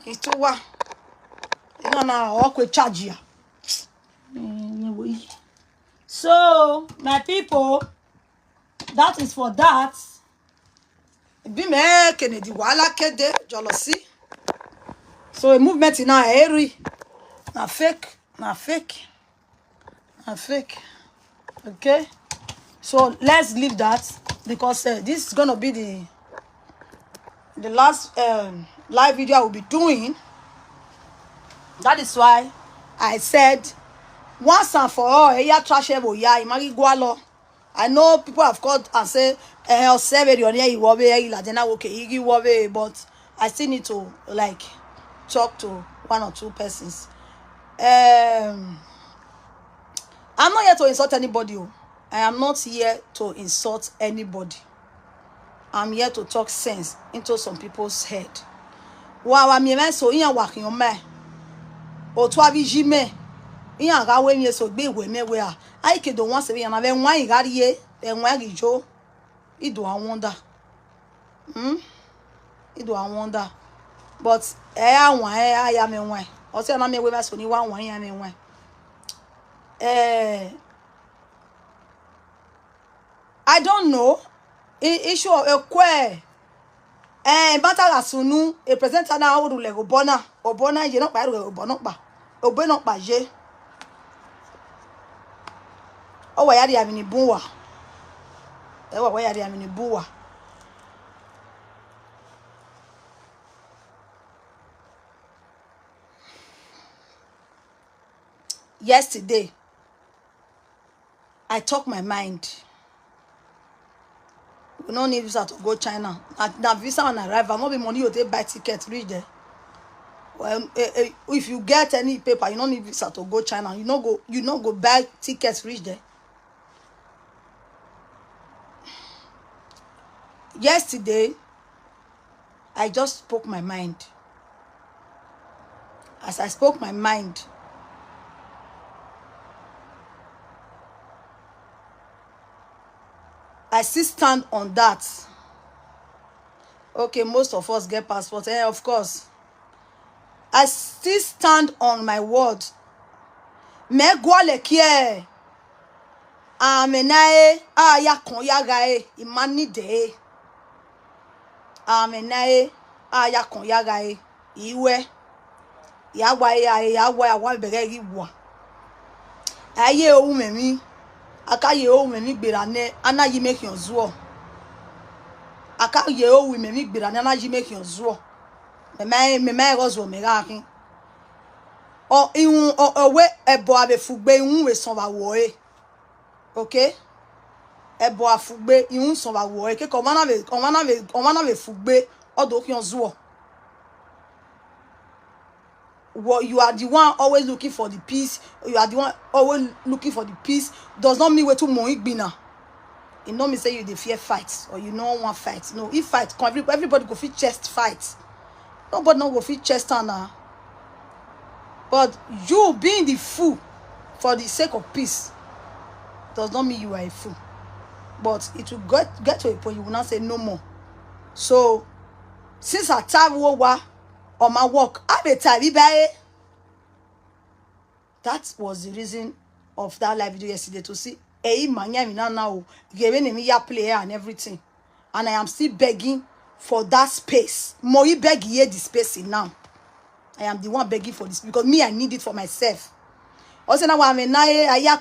It's too wa. You know, walk with charge ya. So, my people, that is for that. Be me Kennedy wala kede jealousy. So a movement in our area. Na fake. Okay. So let's leave that because this is gonna be the last live video I will be doing. That is why I said once and for all, I know people have called and say, but I still need to like talk to one or two persons. I'm not here to insult anybody. I am not here to insult anybody. I'm here to talk sense into some people's head. Wow, I'm here so in working on me. Or to have jime. In a gawe me so be we me where I can do once a week and I then one got ye and where you Joe. It do I wonder. It do I wonder. But I am in one. Or say I'm with us only one I am in one. I don't know. Issue of a queer. Batala sunu a presenter now would like Obona, you know, by Obonokba. Obenokba je. Oh, why are you having a bua? Oh, why are you having a bua? Yesterday, I talk my mind. We don't need visa to go China. Now visa on arrival, not be money you take buy ticket reach there. Well, if you get any paper, you don't need visa to go China. You don't go buy tickets reach there. Yesterday, I just spoke my mind. As I spoke my mind, I still stand on that. Okay, most of us get passports. Of course. I still stand on my word. Me gwale kie. Amenae aya kon yagae imani de. Amenae aya kon yagae iwe. Yagwa bere giwa. Aye o memi. Akaye o memi gbera ana yi make yon zuo. Akaye o memi gbera ana yi make yon zuo. Me gozo me gakin. O ihun owe ebo abefugbe ihun we son ba wo e. Okay? Ebo afugbe ihun son ba wo e ke ko mana ve fugbe odo ki yon zuo. What you are the one always looking for the peace. You are the one always looking for the peace. Does not mean we too moik bina. It don't mean say you dey fear fights or you don't want fight. No, if fight come, everybody go fit chest fight. Nobody no go fit chest now. But you being the fool for the sake of peace does not mean you are a fool. But it will get to a point you will not say no more. So since I travel over on my work, that was the reason of that live video yesterday to see now giving me your player and everything, and I am still begging for that space. More beg here the space in now. I am the one begging for this because me I need it for myself. Also now I'm an aya.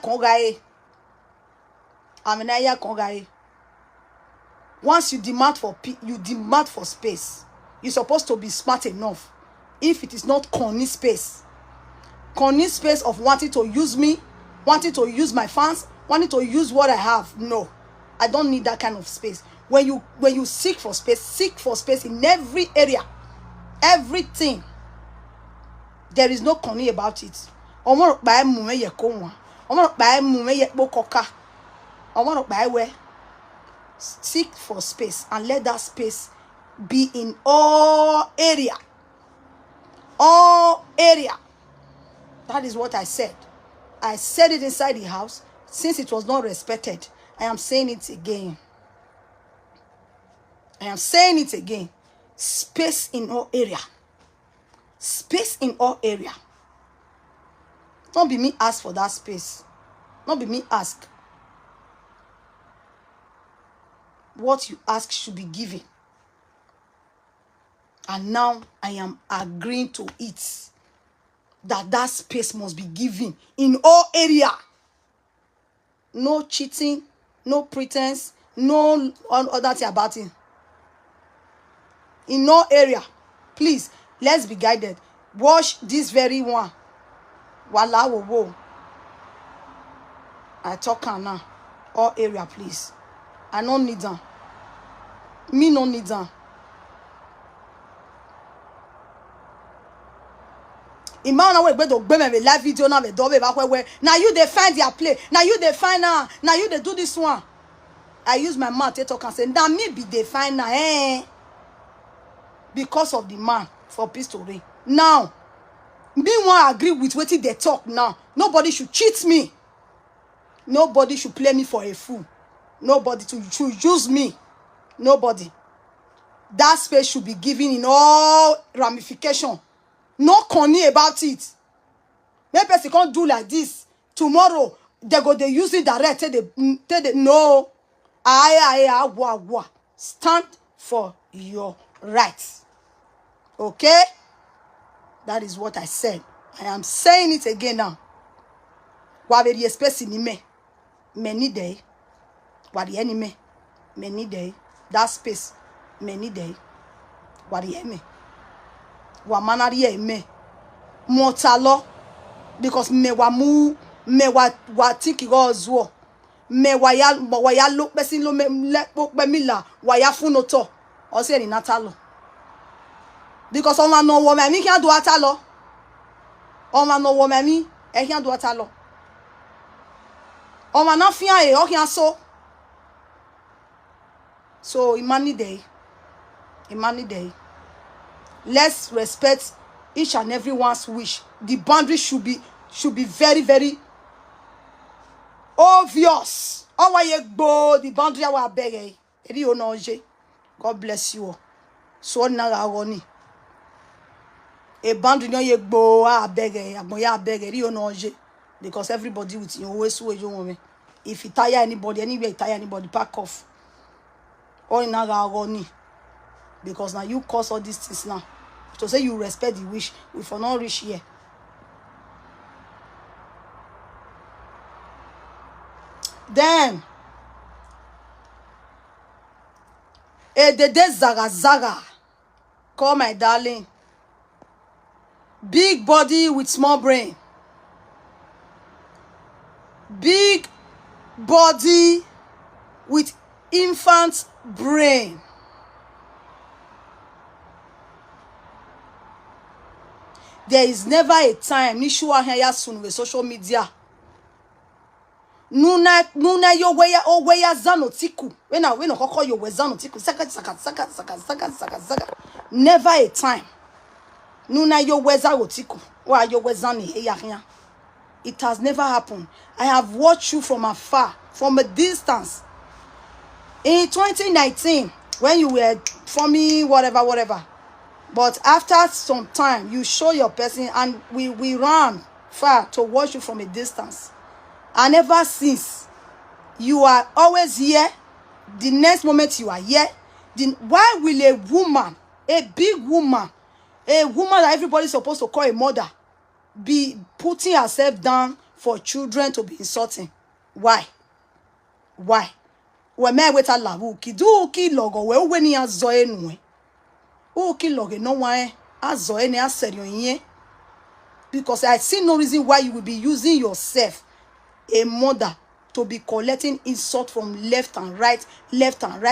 Once you demand for space, you're supposed to be smart enough. If it is not corny space of wanting to use me, wanting to use my fans, wanting to use what I have, no, I don't need that kind of space. When you seek for space in every area, everything. There is no corny about it. Seek for space and let that space be in all area. All area. That is what I said. I said it inside the house. Since it was not respected, I am saying it again. I am saying it again. Space in all area. Space in all area. Don't be me ask for that space. Don't be me ask. What you ask should be given. And now I am agreeing to it. That space must be given in all area. No cheating, no pretense, no other thing about it. in no area. Please, let's be guided. Watch this very one. Wala wo wo. I talk now. All area, please. I don't need them. Me no need them. Imagine we do me live video now we do back where now you they find their play. Now you they find now. Now you they do this one. I use my mouth to talk and say now me be they find now because of the man for peace to reign. Now me want agree with what they talk now. Nobody should cheat me. Nobody should play me for a fool. Nobody should use me. Nobody. That space should be given in all ramification. No conny about it. Maybe person can't do like this. Tomorrow, they use it direct. No. Stand for your rights. Okay? That is what I said. I am saying it again now. Waberi espesi ni me. Many day. Wadi enemy. Many day. That space. Many day. Wadi enemy. Wamanari me. Motalo. Because me wa mu. Me wa tiki go zuo. Me waya look besin lo me let me mila. Waya funoto. Or say ni natalo. Because on no woman me can't do atalo. On no woman me. E can't do atalo. On na fia e o can't so imani day. Let's respect each and everyone's wish. The boundary should be very, very obvious. The boundary our beg. God bless you all. So na agony. A boundary no ye go beg because everybody with you always way you woman. If you tire anybody, anywhere you tire anybody, pack off. Or in agony. Because now you cause all these things now. To say you respect the wish, we for not reach here. Then, the zaga. Call my darling. Big body with small brain. Big body with infant brain. There is never a time Nishua here soon with social media. Nuna yo weya zanotiku. When I call you we zanotiku. Saka. Never a time. Nuna yo weza otiku. Or yo wezani heya. It has never happened. I have watched you from afar, from a distance. In 2019, when you were for me, whatever. But after some time, you show your person and we ran far to watch you from a distance. And ever since, you are always here. The next moment you are here. Why will a woman, a big woman, a woman that everybody's supposed to call a mother, be putting herself down for children to be insulting? Why? When me wait a lavu ki do ki logo we weni azoe nwe. O ki logo no one azoe ne aserio yin. Because I see no reason why you will be using yourself, a mother, to be collecting insult from left and right,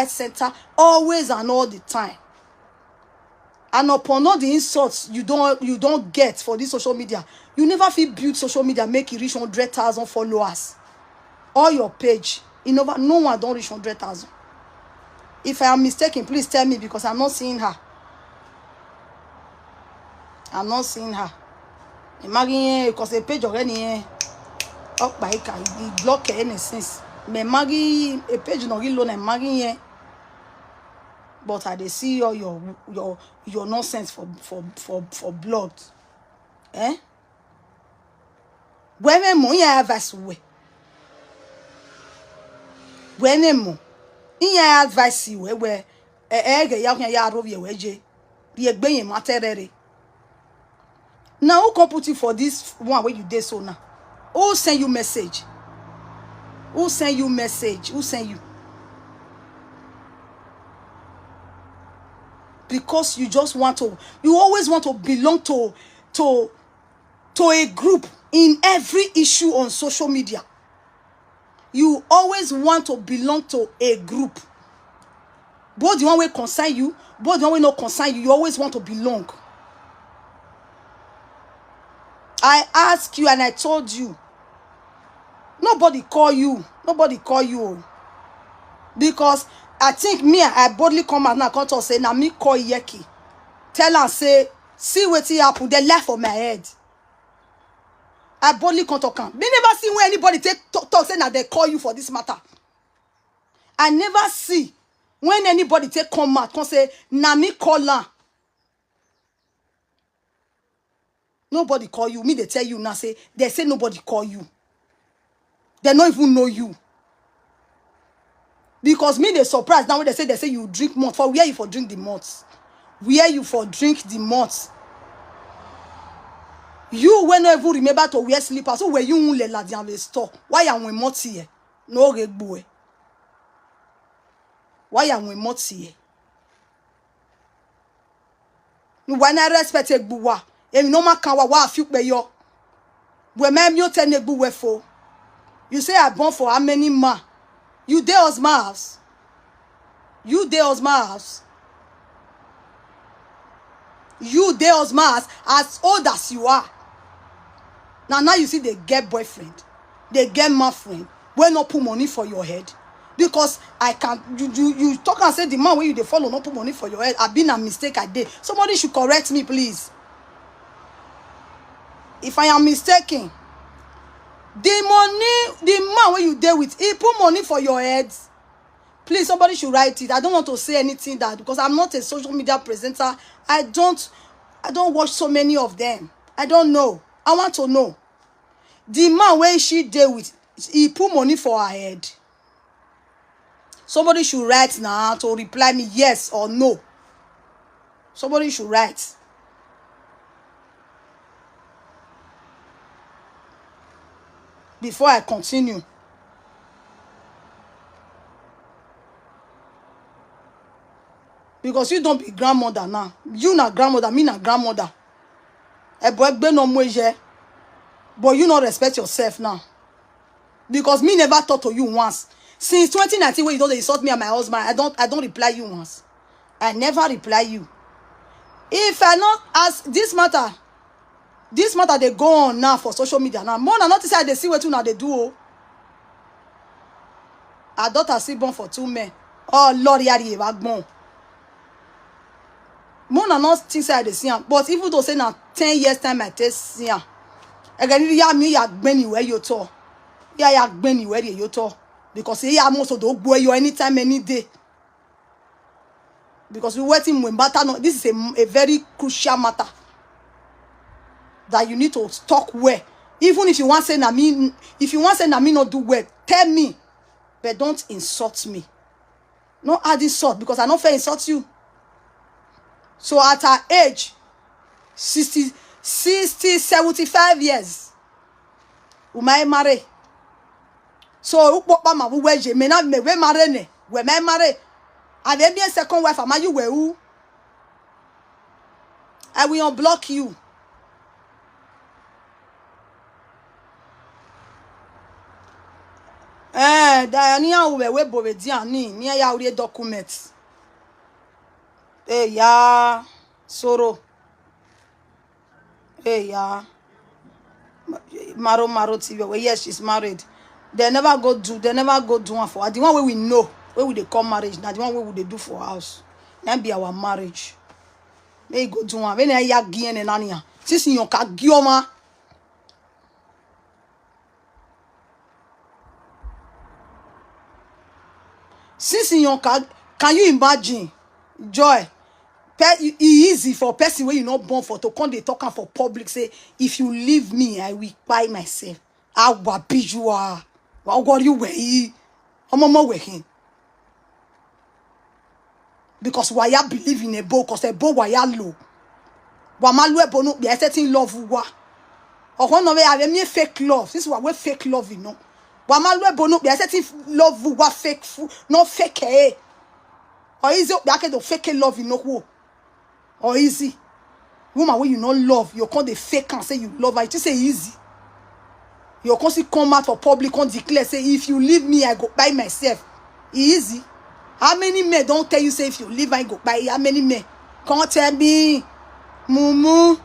center, always and all the time. And upon all the insults you don't get for this social media, you never feel build social media make it reach 100,000 followers. Or your page, no one don't reach 100,000. If I am mistaken, please tell me because I'm not seeing her. Imagine because a page already okpaka block any sense. Me magi a page no really loan imagine. But I dey see all your nonsense for blood. When mo ya advice we. When mo ya advice we where ege ya rob ye weje. Ye gbe yin materere. Now who can put you for this one where you did so now? Who send you message? Who send you? because you just want to, you always want to belong to a group in every issue on social media. You always want to belong to a group. Both the one way concern you, both the one way not concern you, you always want to belong. I asked you and I told you, nobody call you. Nobody call you. Because I think me, I boldly come out now, come to say, now me call iye-eki. Tell her, say, see what happen, they left on my head. I boldly come to come. Me never see when anybody talk say that they call you for this matter. I never see when anybody come out, come say, na me call her. Nobody call you. Me, they tell you now, say, they say nobody call you. They don't even know you. Because me, they surprised now when they say you drink malt. For where you for drink the malt? Where you for drink the malt? You when not even remember to wear slippers. So where you won't let the store? Why am we malt here? No boy. Why am we malt here? When I respect a buaya, and no man can wa few be yo. When me you tell ne buwe for. You say I born for how many ma? You dey us house. You dey us house. You dey us house as old as you are. Now you see they get boyfriend. They get my friend. When not put money for your head. Because I can't you talk and say the man where you they follow not put money for your head. I've been a mistake I did. Somebody should correct me, please. If I am mistaken. The money, the man where you deal with, he put money for your head. Please, somebody should write it. I don't want to say anything that because I'm not a social media presenter. I don't watch so many of them. I don't know. I want to know. The man where she deal with, he put money for her head. Somebody should write now to reply me yes or no. Somebody should write. Before I continue. Because you don't be grandmother now. You not grandmother, me not grandmother. But you not respect yourself now. Because me never talk to you once. Since 2019 when you don't insult me and my husband, I don't reply you once. I never reply you. If I not ask this matter they go on now for social media now. More than not say they see what you now they do. Our daughter see born for 2 men. Oh Lord, yari Ebagua. More than not say they see him. But even though say now 10 years time I test see him. Again, ya me ya gbeni where you talk. Ya gbeni where you talk. Because he ya most of the boy you anytime any day. Because we waiting when matter. No, this is a very crucial matter. That you need to talk well. Even if you want to say na me, not do well, tell me. But don't insult me. No add insult because I not fair insult you. So at her age, 60, 75 years, we might marry. So ma we me na me we marry ne. We may marry. And then be a second wife, am you who? I will unblock you. Diania we bove diani ni ya uri documents. Ya soro. Ya Maro TV. Yes, she's married. They never go do one for her. The one where we know where would they call marriage. Now the one where would they do for us. That be our marriage. They go do one. When ya gien and ania. Since you ka gioma. Since you can you imagine joy? It easy for person where you not born for to come they talk for public say if you leave me I will buy myself. I will be you are. What you way? I'm because why I believe in a bow because a bow why I low. Wamalu ebo no be certain love wa. Or one of I me fake love. This is what we fake love, you know. Wamalu ebo no be certain love wa fake, not fake eh. Or is it back to fake love, you know who? or easy. Woman when you not love, you can't the fake and say you love her. It say easy. You can't see come out for public and declare say if you leave me, I go by myself. Easy. How many men don't tell you say if you leave I go by? How many men? Can't tell me, mumu.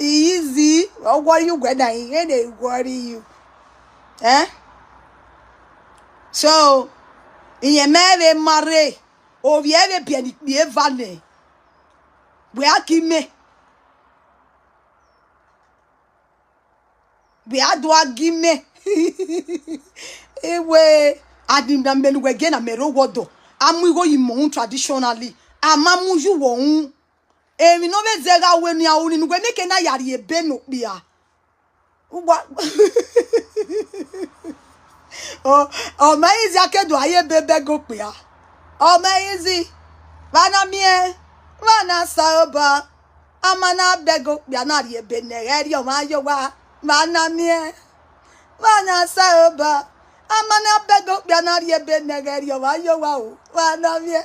Easy. Oh, what are you going to worry you? Eh? So, in your man marry, or we have a penny, we have vane. We are gimme. We are doing gimme. Ewe, I didn't know again. I'm a robodo. I'm going traditionally. I'm a muju won. We know we zega when you are in. We make na yari beno bia. What? Oh, my easy. I can do aye bebe go bia. Oh, my easy. Vana mie, vana saoba. Amana bego bia na ye bene. Eri o ma yo wa. Vana mie, vana saoba. Amana bego bia na ye bene. Eri o ma yo wa. Vana mie.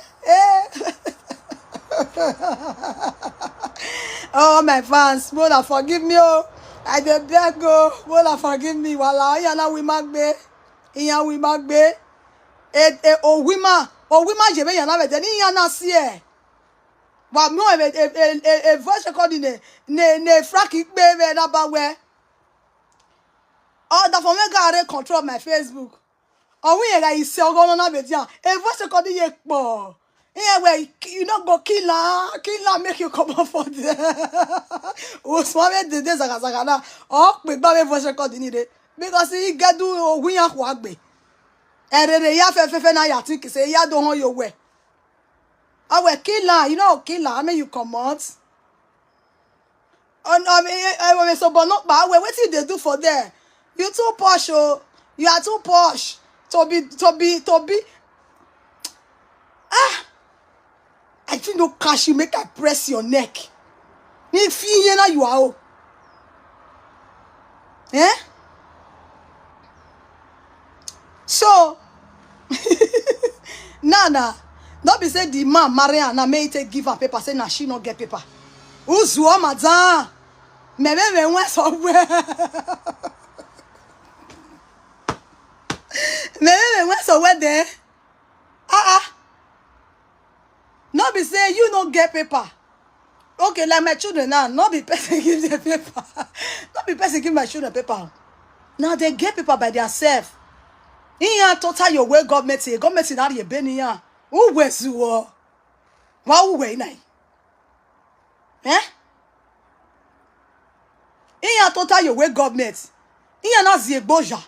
Oh, my fans, Mola, forgive me. Oh, I did beg go. Mola, forgive me. Wala, yana we magbe. Iya we magbe. Oh, women, je be yana be. Ni yana siye. Wa mo a voice recording ne fraki be na ba we. Oh, that for me gare control my Facebook. Oh, we ga ise ogo na be dia. A voice recording ye po. Yeah, well, you not go kill her, make you come up for there. Oh, swami de zagazagana. Oh, we babe voice recording it because he get do wiya kwagbe. Ere ya fe na ya think say ya don't hold your way. I will kill her, you know kill her. I mean you come out. I will so but not bad. What did they do for there? You too posh, oh. You are too posh to be. Ah. I think no cash you make I press your neck. If you are, eh? So, Nana, don't be say the man marry and I may take give her paper. Say na she not get paper. Who's your madam? Maybe we went somewhere. Maybe we went somewhere there. Not be say you don't get paper. Okay, like my children now, not be person give them paper. Not be person give my children paper. Now they get paper by themselves. Here total your way government in that you beni ya. Who was you? Who way nai? Eh? Here total your way government. Here not the boja.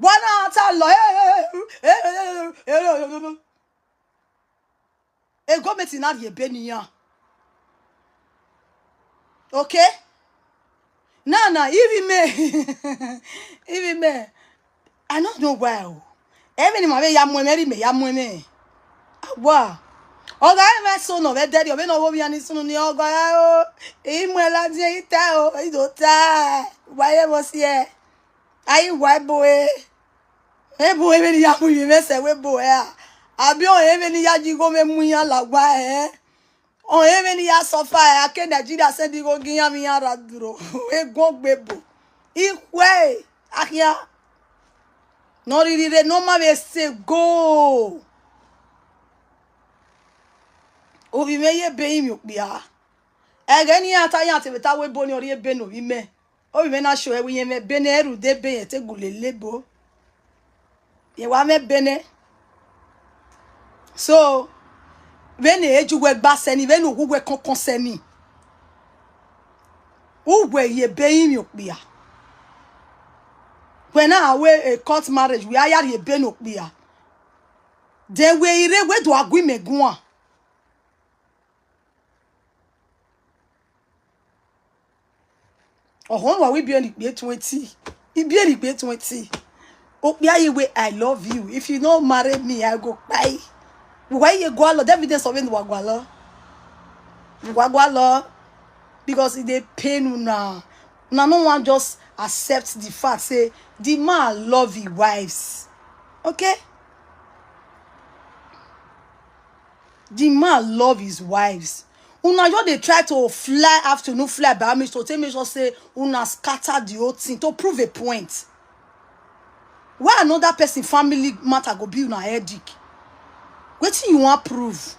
Wana talo. A government in that ye benia. Okay? Nah, even me. I don't know why. Even my way, yamwe. Wow. Oga me so no be daddy, obe no wo bi ani sunu ni oga o. Imwela die ita o, idota. Why was here? Ai why boy? E boy be ni yamu yi me se we boy a. Abi on even ni ya jigo me muyan lagba on even ni ya sofa ake Nigeria se di go giyan mi yan raduro e gon gbebo ikwe akia no rire no ma be se go obi me ye be mi opia ege ni ata yan te beta we bo ni ori ebe no bi me obi me na show e wi yen me be na eru de be yen te gulelebo ye wa me bene. So, when you work basseni, when you work conseni, who were ye paying you beer? When I wear a court marriage, we are ye ben up beer. Then we where do agree me go? Oh, we be on the 20. It be on the 20. Oh, yeah, way I love you. If you don't marry me, I go bye. Why you go along? Evidence of Wagwalo. Because it they pain now. Now no one just accepts the fact. Say the man love his wives. Okay? The man love his wives. Una just they try to fly afternoon fly by me to tell me just say una scatter the whole thing to prove a point. Why another person family matter go be una headache? Wetin you want prove?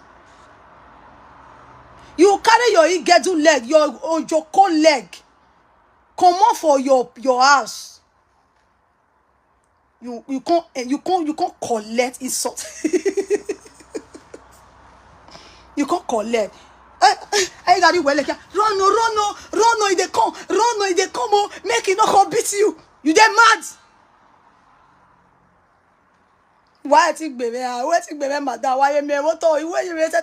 You carry your igedu leg, your ojoko leg, come on for your house. You can't collect insult. You can't collect. I got it well like run no, they come, oh, make it not come beat you. You dey mad? Why think baby? Why think baby, madam? Why me? What all you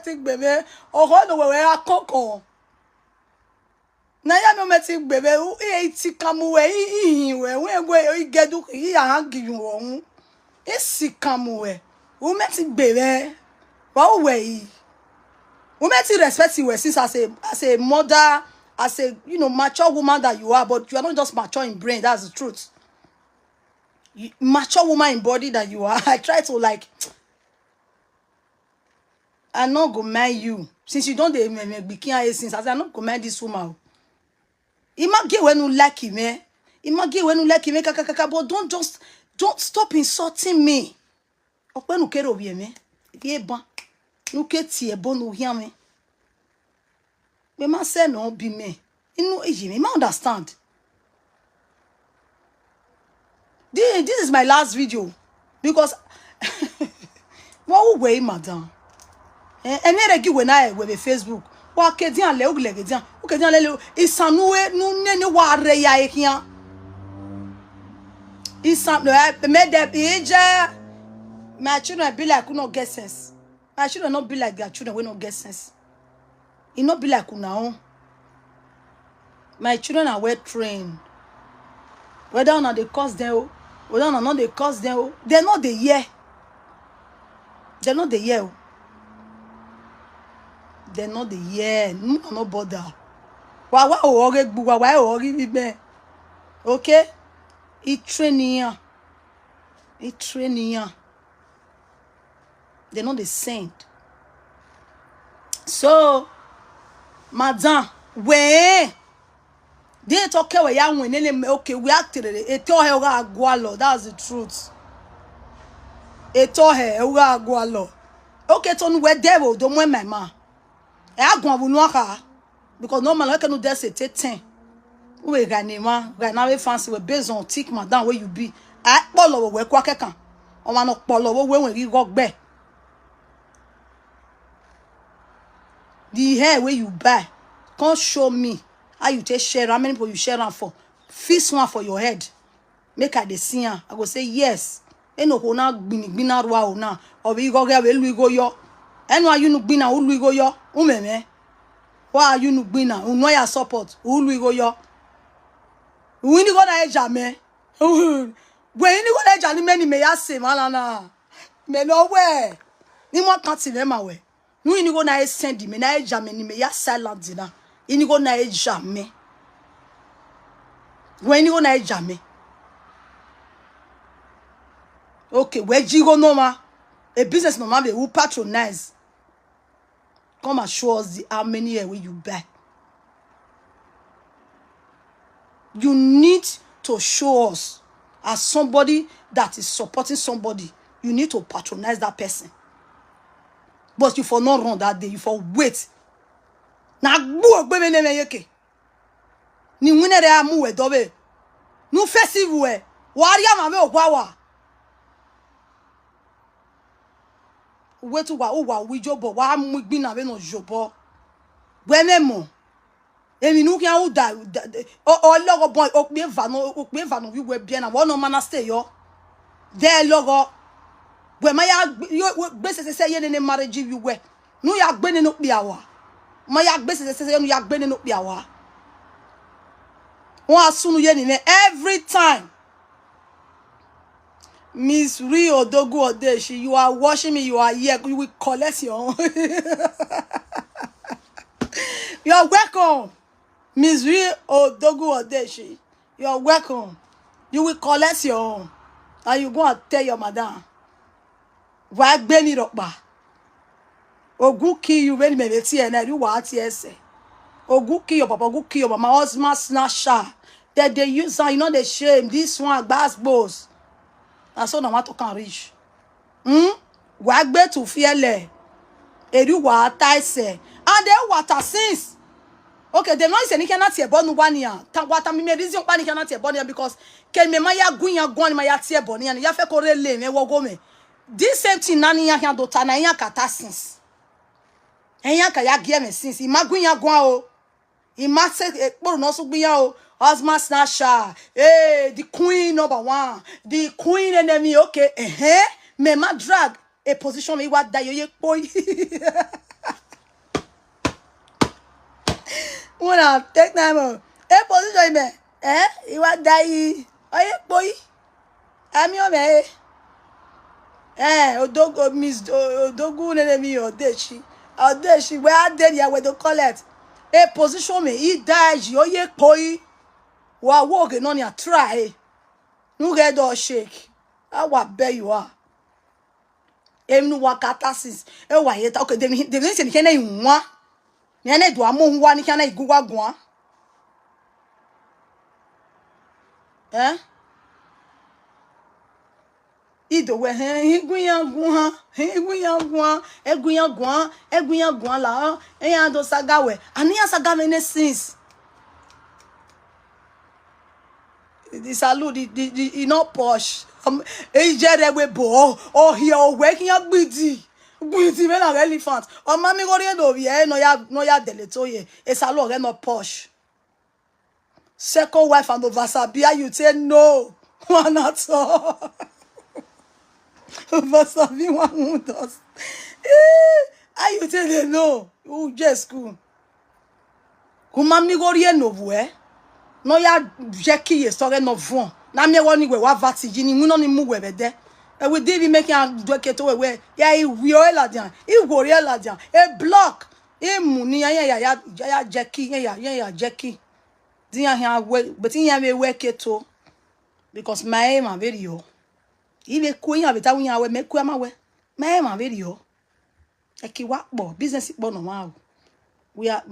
think baby? Oh, no, where I come. Na ya no think baby. Who eat kamu we? We get do he hang you on. It's kamu we. Who think baby? What way? We met respect you since as a mother, as a mature woman that you are, but you are not just mature in brain. That's the truth. Mature woman in body that you are. I try to like. I not go mind you since you don't be since I say I not go mind this woman. He might get when you like him, eh? He might get when you like him, but don't stop insulting me. Okwe nu kero bi me. Ye ban. Nou ke tie bon nou hian me. Me man say no be me. You me understand. This is my last video because what way madam. Ene regi we na we be Facebook. Wa ke dian le ogle ke dian. O ke dian le isanuwe nu ne wa re ya ehian. Isan me de my children be like who no get sense. My children not be like their children we no get sense. It not be like una. My children are well trained. Whether or not they cause them, whether or not they cause them, they're not the year. They're not the year. They're not the year. No bother. Why okay? It training. It training. They're not the saint. So, madam, where they talk about young when okay, we acted it. That's the truth. Okay, so we devil don't want my man. Because normal I cannot dare say 10. We got now fancy we based on tick madam where you be. I follow we kwa kekan. O ma no follow when we go back. The hair where you buy, can't show me how you take share, how many people you share on for. Fix one for your head. Make her the see her. I go say yes. Ain't no hona bina rwa hona. Or we go get we go yo. And why you no bina we go yo? Umeme. Why are you no bina? Uno ya support. We go yo. We ni go na ejame. When you go na ejame many me ya say malana. Me no way. Ni mo kan ti me ma we. Nou ini go na e sendi me na e jamais ni me ya salon dina. Ini go na e jamais. When you go na e jamais. Okay, where jigo no ma? A business no ma be who patronize. Come and show us how many years will you buy. You need to show us as somebody that is supporting somebody. You need to patronize that person. But you for not run that day, you for wait. Na gbo gbe me ne yeke. Ni winere amu we dobe. Nu festival we. Wari ama me ogwa wa. We tu wa o wa wi jobo wa mu gbi na be no jobo. We memo. Emi nu kian o da o logo boy okpe va no wi we bien na wo no mana stay yo. There logo we ma ya gbese se ye ne marriage you we no ya gbe ne no pe awa ma ya gbese se no ya gbe ne no pe awa won asunu ye ni every time. Miss Rio Dogu Odeshi, you are watching me, you are here, you will collect your own. You are welcome. Miss Rio Dogu Odeshi, you are welcome. You will collect your own. And you go and tell your madam. Why Beni Rokba? Ogu kill you when me and you what yes. Ogu kill your papa, ogu kill your mama, husband snatcher. That they use you know the shame. This one bass. That's all I want to can reach. Wagbe to fearle. Eru wa taise. And they water since. Okay, they not say ni cannot tie bonu one year. Ta water me reason pa ni cannot tie bonu because ken me maya gunya gwan ma ya tie bonu ya. Ya fe ko rele me wo go me. This same thing nani ya do ta na ya kata since. Enya ka ya gie me since. Imagunya gwan o. Ima se poro no so gbiyan o. Husband snatcher. Hey, the queen #1. The queen enemy. Okay, me ma drag a position me what that you boy. Wanna take time. A position me. You what die? Oh boy. I'm your me. Odogo miss Odogu enemy odeshi. Odeshi where dey ya we do call it. A position me. He die. You boy. Wa walking on your try. No get all shake. I what bet you are. Em no wakata sis. E wa yeta okay dem say ni na nwa. Ni na do amo nwa ni na igugwa gwa. Idowu eguyan gwa la. Eyan do sagawe. Ani ya sagame ne since. The salon, the not posh. Iyore we bo. Oh, here working up bidi when an elephant. Oh, mommy go here no here no ya deletoye. A salon get not posh. Second wife and Vasabia, you say no. One at all. Vasabi one does. I you tell them no. You just cool. Kumami go here no where. No ya jeki ye sore no von na me woni we wa vatiji ni mu no ni mu we be de e we dey be making am do keto we ya I iyore ladian igore ladian e block e mu ni ya jeki ya jeki dia ya we but ya me we keto because my man very yo ile ku yan beta wi yan we me ku ama we my man very yo e ki wa po business po no ma we are